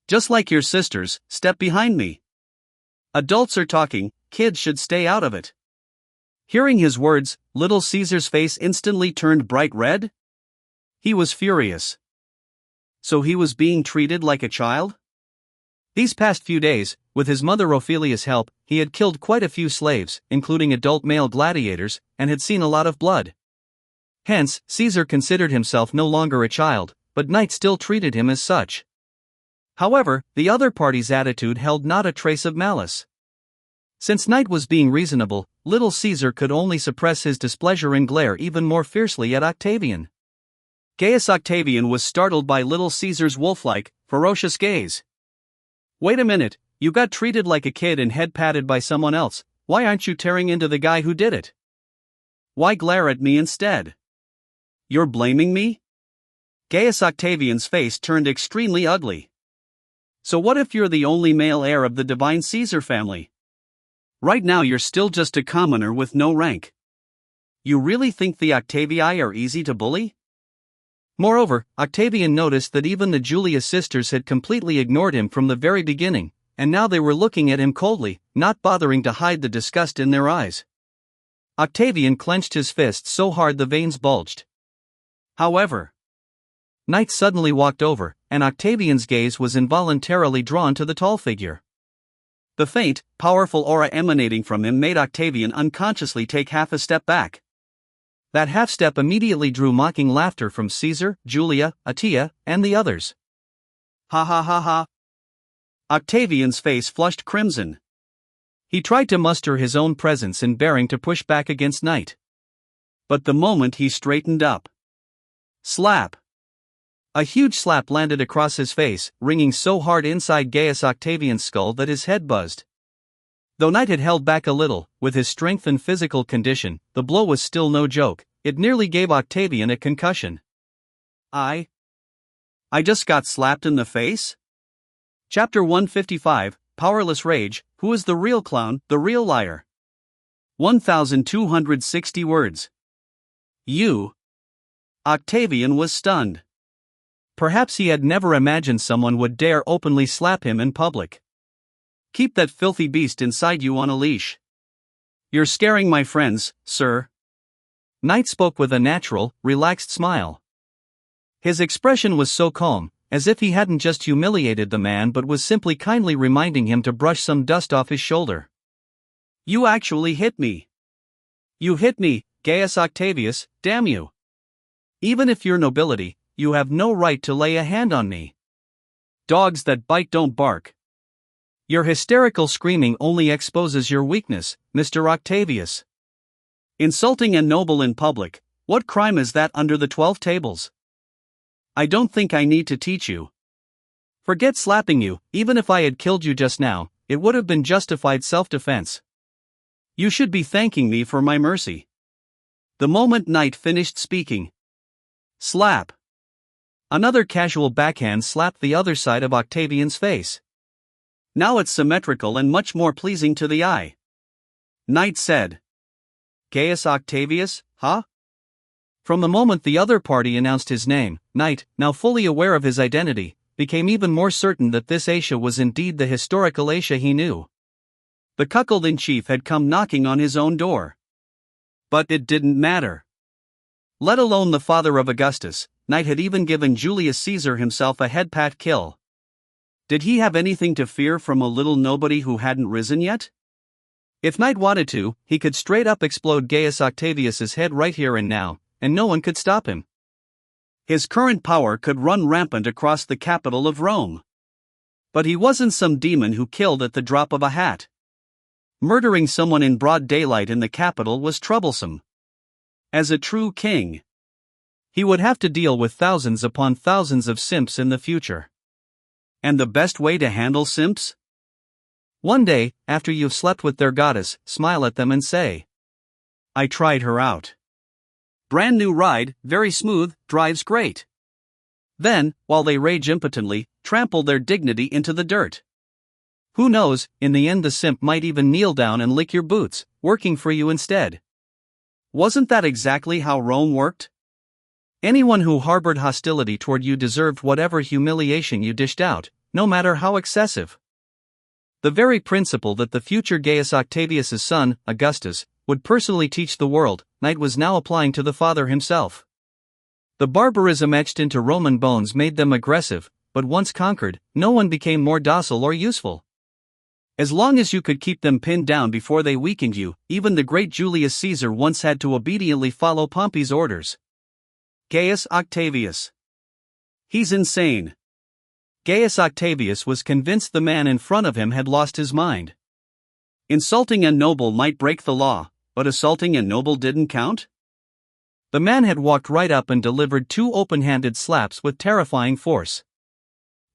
Just like your sisters, step behind me. Adults are talking, kids should stay out of it." Hearing his words, little Caesar's face instantly turned bright red. He was furious. So he was being treated like a child? These past few days, with his mother Ophelia's help, he had killed quite a few slaves, including adult male gladiators, and had seen a lot of blood. Hence, Caesar considered himself no longer a child, but Knight still treated him as such. However, the other party's attitude held not a trace of malice. Since Knight was being reasonable, little Caesar could only suppress his displeasure and glare even more fiercely at Octavian. Gaius Octavian was startled by little Caesar's wolf-like, ferocious gaze. "Wait a minute, you got treated like a kid and head-patted by someone else, why aren't you tearing into the guy who did it? Why glare at me instead? You're blaming me?" Gaius Octavian's face turned extremely ugly. "So what if you're the only male heir of the divine Caesar family? Right now you're still just a commoner with no rank. You really think the Octavii are easy to bully?" Moreover, Octavian noticed that even the Julius sisters had completely ignored him from the very beginning, and now they were looking at him coldly, not bothering to hide the disgust in their eyes. Octavian clenched his fist so hard the veins bulged. However, Knight suddenly walked over, and Octavian's gaze was involuntarily drawn to the tall figure. The faint, powerful aura emanating from him made Octavian unconsciously take half a step back. That half step immediately drew mocking laughter from Caesar, Julia, Atia, and the others. "Ha ha ha ha." Octavian's face flushed crimson. He tried to muster his own presence and bearing to push back against Knight. But the moment he straightened up. Slap! A huge slap landed across his face, ringing so hard inside Gaius Octavian's skull that his head buzzed. Though Knight had held back a little, with his strength and physical condition, the blow was still no joke. It nearly gave Octavian a concussion. I just got slapped in the face? Chapter 155, Powerless Rage, Who is the real clown, the real liar? 1,260 words. You. Octavian was stunned. Perhaps he had never imagined someone would dare openly slap him in public. Keep that filthy beast inside you on a leash. You're scaring my friends, sir. Knight spoke with a natural, relaxed smile. His expression was so calm, as if he hadn't just humiliated the man but was simply kindly reminding him to brush some dust off his shoulder. You actually hit me. You hit me, Gaius Octavius, damn you. Even if you're nobility, you have no right to lay a hand on me. Dogs that bite don't bark. Your hysterical screaming only exposes your weakness, Mr. Octavius. Insulting a noble in public, what crime is that under the 12 tables? I don't think I need to teach you. Forget slapping you, even if I had killed you just now, it would have been justified self-defense. You should be thanking me for my mercy. The moment Knight finished speaking. Slap. Another casual backhand slapped the other side of Octavian's face. Now it's symmetrical and much more pleasing to the eye. Knight said. Gaius Octavius, huh? From the moment the other party announced his name, Knight, now fully aware of his identity, became even more certain that this Asia was indeed the historical Asia he knew. The cuckold-in-chief had come knocking on his own door. But it didn't matter. Let alone the father of Augustus, Knight had even given Julius Caesar himself a head-pat kill. Did he have anything to fear from a little nobody who hadn't risen yet? If Knight wanted to, he could straight up explode Gaius Octavius's head right here and now, and no one could stop him. His current power could run rampant across the capital of Rome. But he wasn't some demon who killed at the drop of a hat. Murdering someone in broad daylight in the capital was troublesome. As a true king, he would have to deal with thousands upon thousands of simps in the future. And the best way to handle simps? One day, after you've slept with their goddess, smile at them and say, I tried her out. Brand new ride, very smooth, drives great. Then, while they rage impotently, trample their dignity into the dirt. Who knows, in the end the simp might even kneel down and lick your boots, working for you instead. Wasn't that exactly how Rome worked? Anyone who harbored hostility toward you deserved whatever humiliation you dished out, no matter how excessive. The very principle that the future Gaius Octavius's son, Augustus, would personally teach the world, Knight was now applying to the father himself. The barbarism etched into Roman bones made them aggressive, but once conquered, no one became more docile or useful. As long as you could keep them pinned down before they weakened you, even the great Julius Caesar once had to obediently follow Pompey's orders. Gaius Octavius. He's insane. Gaius Octavius was convinced the man in front of him had lost his mind. Insulting a noble might break the law, but assaulting a noble didn't count? The man had walked right up and delivered 2 open-handed slaps with terrifying force.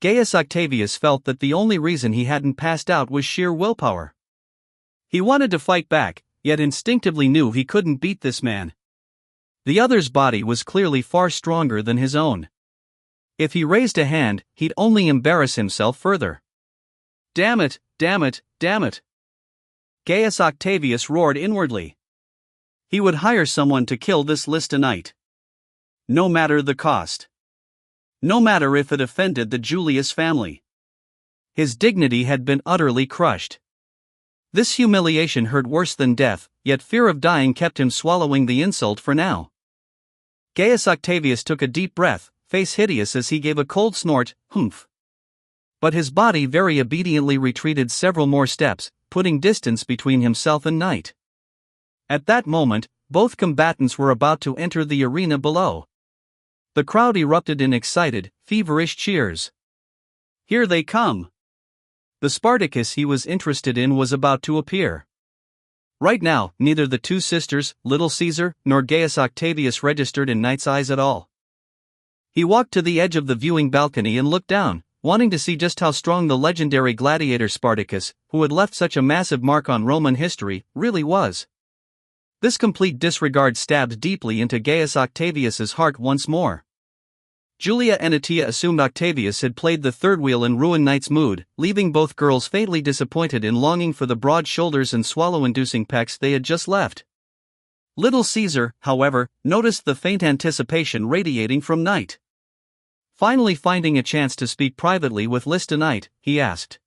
Gaius Octavius felt that the only reason he hadn't passed out was sheer willpower. He wanted to fight back, yet instinctively knew he couldn't beat this man. The other's body was clearly far stronger than his own. If he raised a hand, he'd only embarrass himself further. Damn it, damn it, damn it. Gaius Octavius roared inwardly. He would hire someone to kill this list tonight. No matter the cost. No matter if it offended the Julius family. His dignity had been utterly crushed. This humiliation hurt worse than death, yet fear of dying kept him swallowing the insult for now. Gaius Octavius took a deep breath, face hideous as he gave a cold snort, humph. But his body very obediently retreated several more steps, putting distance between himself and Knight. At that moment, both combatants were about to enter the arena below. The crowd erupted in excited, feverish cheers. Here they come! The Spartacus he was interested in was about to appear. Right now, neither the 2 sisters, Little Caesar, nor Gaius Octavius registered in Knight's eyes at all. He walked to the edge of the viewing balcony and looked down, wanting to see just how strong the legendary gladiator Spartacus, who had left such a massive mark on Roman history, really was. This complete disregard stabbed deeply into Gaius Octavius's heart once more. Julia and Atia assumed Octavius had played the third wheel and ruined Knight's mood, leaving both girls fatally disappointed and longing for the broad shoulders and swallow-inducing pecs they had just left. Little Caesar, however, noticed the faint anticipation radiating from Knight. Finally finding a chance to speak privately with Lysta Knight, he asked,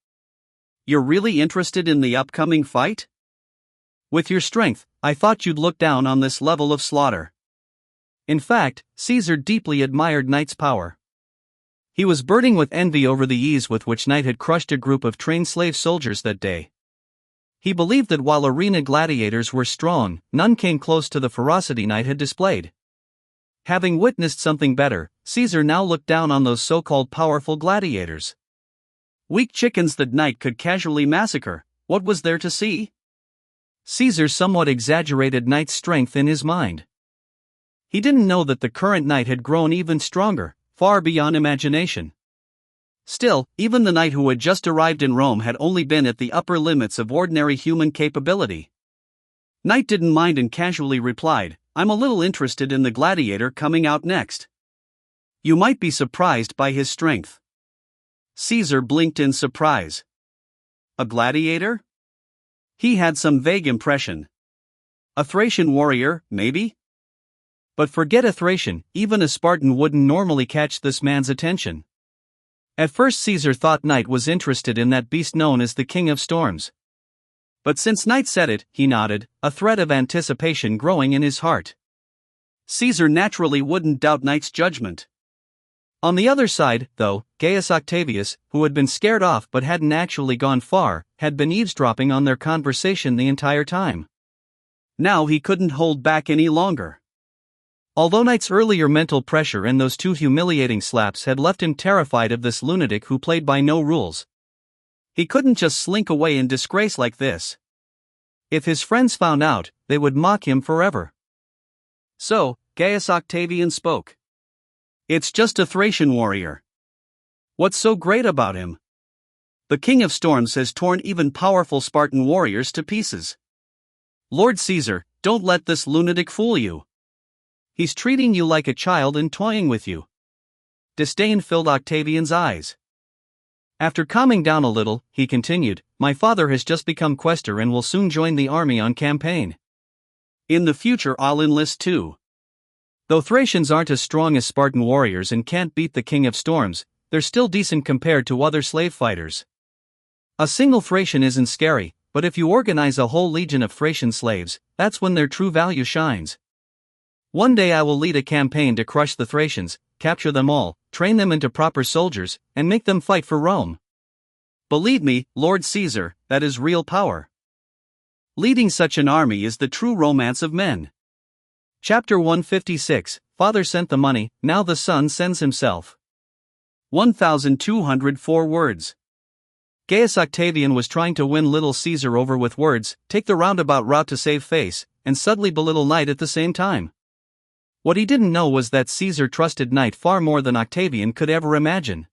"You're really interested in the upcoming fight?" With your strength, I thought you'd look down on this level of slaughter. In fact, Caesar deeply admired Knight's power. He was burning with envy over the ease with which Knight had crushed a group of trained slave soldiers that day. He believed that while arena gladiators were strong, none came close to the ferocity Knight had displayed. Having witnessed something better, Caesar now looked down on those so-called powerful gladiators. Weak chickens that Knight could casually massacre, what was there to see? Caesar somewhat exaggerated Knight's strength in his mind. He didn't know that the current Knight had grown even stronger, far beyond imagination. Still, even the Knight who had just arrived in Rome had only been at the upper limits of ordinary human capability. Knight didn't mind and casually replied, "I'm a little interested in the gladiator coming out next. You might be surprised by his strength." Caesar blinked in surprise. A gladiator? He had some vague impression. A Thracian warrior, maybe? But forget a Thracian, even a Spartan wouldn't normally catch this man's attention. At first Caesar thought Knight was interested in that beast known as the King of Storms. But since Knight said it, he nodded, a thread of anticipation growing in his heart. Caesar naturally wouldn't doubt Knight's judgment. On the other side, though, Gaius Octavius, who had been scared off but hadn't actually gone far, had been eavesdropping on their conversation the entire time. Now he couldn't hold back any longer. Although Knight's earlier mental pressure and those two humiliating slaps had left him terrified of this lunatic who played by no rules, he couldn't just slink away in disgrace like this. If his friends found out, they would mock him forever. So, Gaius Octavian spoke. "It's just a Thracian warrior. What's so great about him? The King of Storms has torn even powerful Spartan warriors to pieces. Lord Caesar, don't let this lunatic fool you. He's treating you like a child and toying with you." Disdain filled Octavian's eyes. After calming down a little, he continued, "My father has just become quaestor and will soon join the army on campaign. In the future I'll enlist too. Though Thracians aren't as strong as Spartan warriors and can't beat the King of Storms, they're still decent compared to other slave fighters. A single Thracian isn't scary, but if you organize a whole legion of Thracian slaves, that's when their true value shines. One day I will lead a campaign to crush the Thracians, capture them all, train them into proper soldiers, and make them fight for Rome. Believe me, Lord Caesar, that is real power. Leading such an army is the true romance of men." Chapter 156, Father sent the money, now the son sends himself. 1,204 words. Gaius Octavian was trying to win little Caesar over with words, take the roundabout route to save face, and subtly belittle Knight at the same time. What he didn't know was that Caesar trusted Knight far more than Octavian could ever imagine.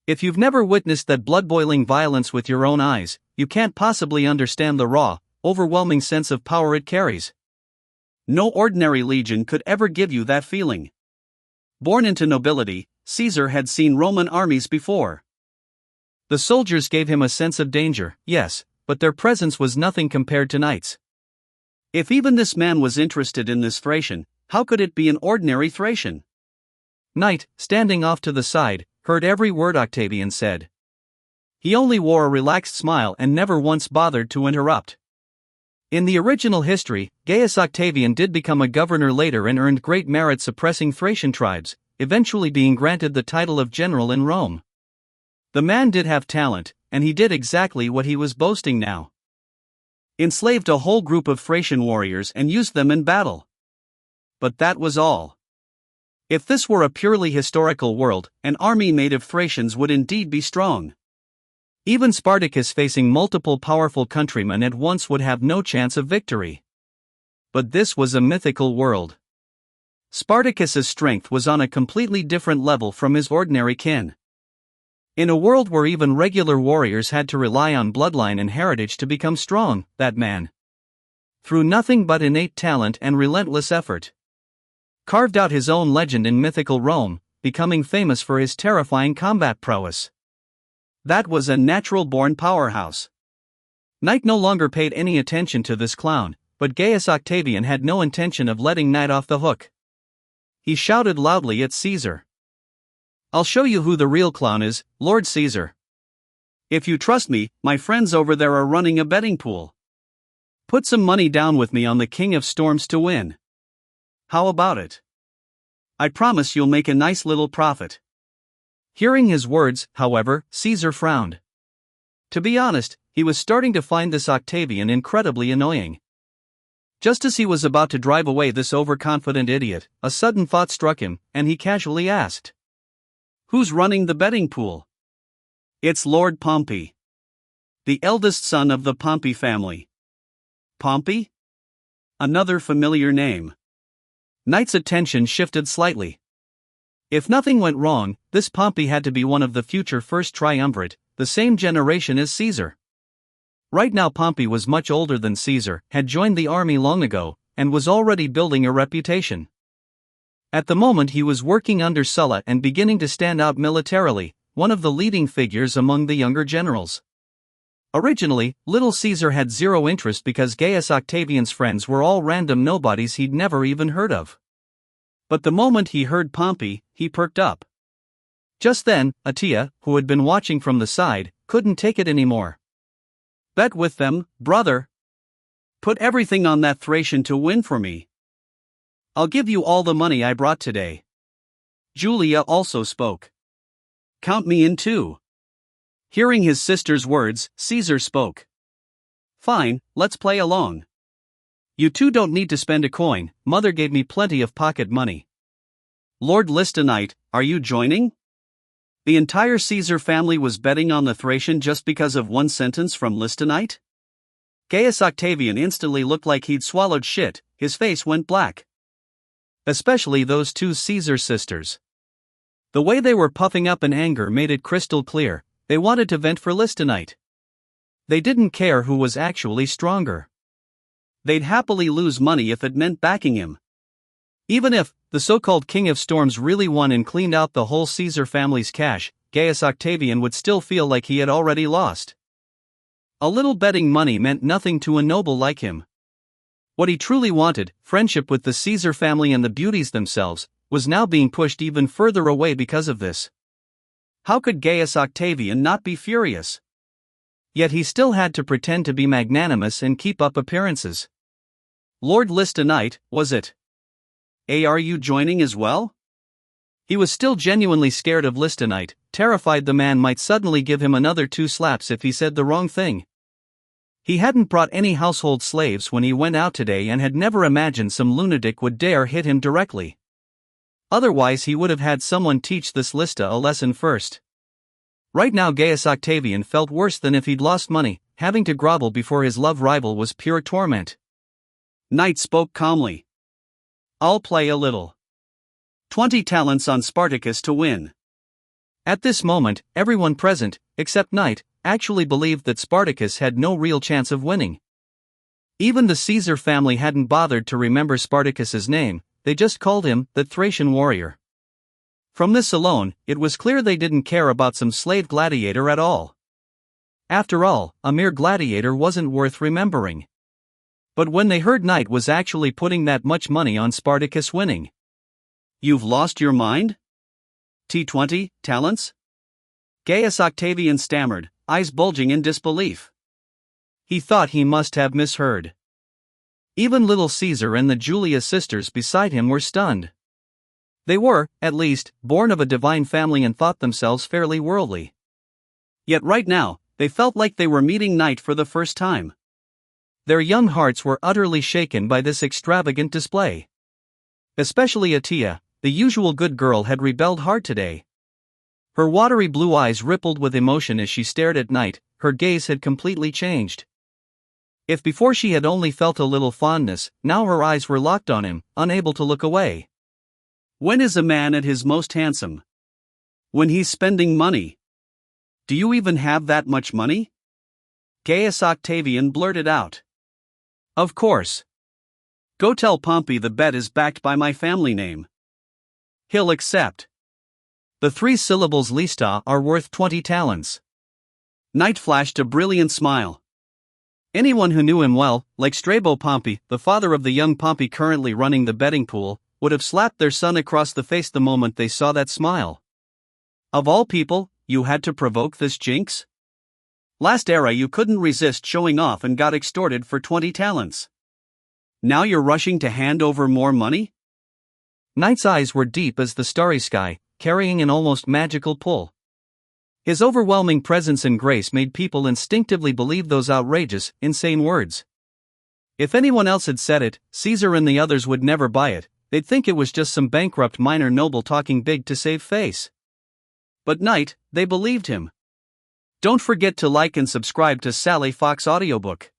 If you've never witnessed that blood-boiling violence with your own eyes, you can't possibly understand the raw, overwhelming sense of power it carries. No ordinary legion could ever give you that feeling. Born into nobility, Caesar had seen Roman armies before. The soldiers gave him a sense of danger, yes, but their presence was nothing compared to Knight's. If even this man was interested in this Thracian, how could it be an ordinary Thracian? Knight, standing off to the side, heard every word Octavian said. He only wore a relaxed smile and never once bothered to interrupt. In the original history, Gaius Octavian did become a governor later and earned great merit suppressing Thracian tribes, eventually being granted the title of general in Rome. The man did have talent, and he did exactly what he was boasting now. Enslaved a whole group of Thracian warriors and used them in battle. But that was all. If this were a purely historical world, an army made of Thracians would indeed be strong. Even Spartacus facing multiple powerful countrymen at once would have no chance of victory. But this was a mythical world. Spartacus's strength was on a completely different level from his ordinary kin. In a world where even regular warriors had to rely on bloodline and heritage to become strong, that man, through nothing but innate talent and relentless effort, carved out his own legend in mythical Rome, becoming famous for his terrifying combat prowess. That was a natural-born powerhouse. Knight no longer paid any attention to this clown, but Gaius Octavian had no intention of letting Knight off the hook. He shouted loudly at Caesar. "I'll show you who the real clown is, Lord Caesar. If you trust me, my friends over there are running a betting pool. Put some money down with me on the King of Storms to win. How about it? I promise you'll make a nice little profit. Hearing his words, however, Caesar frowned. To be honest, he was starting to find this Octavian incredibly annoying. Just as he was about to drive away this overconfident idiot, a sudden thought struck him, and he casually asked, "Who's running the betting pool?" "It's Lord Pompey. The eldest son of the Pompey family." Pompey? Another familiar name. Knight's attention shifted slightly. If nothing went wrong, this Pompey had to be one of the future first triumvirate, the same generation as Caesar. Right now Pompey was much older than Caesar, had joined the army long ago, and was already building a reputation. At the moment he was working under Sulla and beginning to stand out militarily, one of the leading figures among the younger generals. Originally, little Caesar had zero interest because Gaius Octavian's friends were all random nobodies he'd never even heard of. But the moment he heard Pompey, he perked up. Just then, Attila, who had been watching from the side, couldn't take it anymore. "Bet with them, brother. Put everything on that Thracian to win for me. I'll give you all the money I brought today." Julia also spoke. "Count me in too." Hearing his sister's words, Caesar spoke. "Fine, let's play along. You two don't need to spend a coin, mother gave me plenty of pocket money. Lord Listenite, are you joining?" The entire Caesar family was betting on the Thracian just because of one sentence from Listenite? Gaius Octavian instantly looked like he'd swallowed shit, his face went black. Especially those two Caesar sisters. The way they were puffing up in anger made it crystal clear, they wanted to vent for Listenite. They didn't care who was actually stronger. They'd happily lose money if it meant backing him. Even if the so-called King of Storms really won and cleaned out the whole Caesar family's cash, Gaius Octavian would still feel like he had already lost. A little betting money meant nothing to a noble like him. What he truly wanted, friendship with the Caesar family and the beauties themselves, was now being pushed even further away because of this. How could Gaius Octavian not be furious? Yet he still had to pretend to be magnanimous and keep up appearances. Lord Listenite, was it? Are you joining as well? He was still genuinely scared of Listenite, terrified the man might suddenly give him another 2 slaps if he said the wrong thing. He hadn't brought any household slaves when he went out today and had never imagined some lunatic would dare hit him directly. Otherwise he would have had someone teach this Lista a lesson first. Right now Gaius Octavian felt worse than if he'd lost money, having to grovel before his love rival was pure torment. Knight spoke calmly. "I'll play a little. 20 talents on Spartacus to win." At this moment, everyone present, except Knight, actually believed that Spartacus had no real chance of winning. Even the Caesar family hadn't bothered to remember Spartacus's name, they just called him the Thracian warrior. From this alone, it was clear they didn't care about some slave gladiator at all. After all, a mere gladiator wasn't worth remembering. But when they heard Knight was actually putting that much money on Spartacus winning. "You've lost your mind? T20 talents?" Gaius Octavian stammered, eyes bulging in disbelief. He thought he must have misheard. Even little Caesar and the Julia sisters beside him were stunned. They were, at least, born of a divine family and thought themselves fairly worldly. Yet right now, they felt like they were meeting Knight for the first time. Their young hearts were utterly shaken by this extravagant display. Especially Attila, the usual good girl, had rebelled hard today. Her watery blue eyes rippled with emotion as she stared at Knight, her gaze had completely changed. If before she had only felt a little fondness, now her eyes were locked on him, unable to look away. When is a man at his most handsome? When he's spending money. Do you even have that much money? Gaius Octavian blurted out. Of course. Go tell Pompey the bet is backed by my family name. He'll accept. The 3 syllables Lista are worth 20 talents. Knight flashed a brilliant smile. Anyone who knew him well, like Strabo Pompey, the father of the young Pompey currently running the betting pool, would have slapped their son across the face the moment they saw that smile. Of all people, you had to provoke this jinx? Last era you couldn't resist showing off and got extorted for 20 talents. Now you're rushing to hand over more money? Knight's eyes were deep as the starry sky, carrying an almost magical pull. His overwhelming presence and grace made people instinctively believe those outrageous, insane words. If anyone else had said it, Caesar and the others would never buy it. They'd think it was just some bankrupt minor noble talking big to save face. But Knight, they believed him. Don't forget to like and subscribe to Sally Fox Audiobook.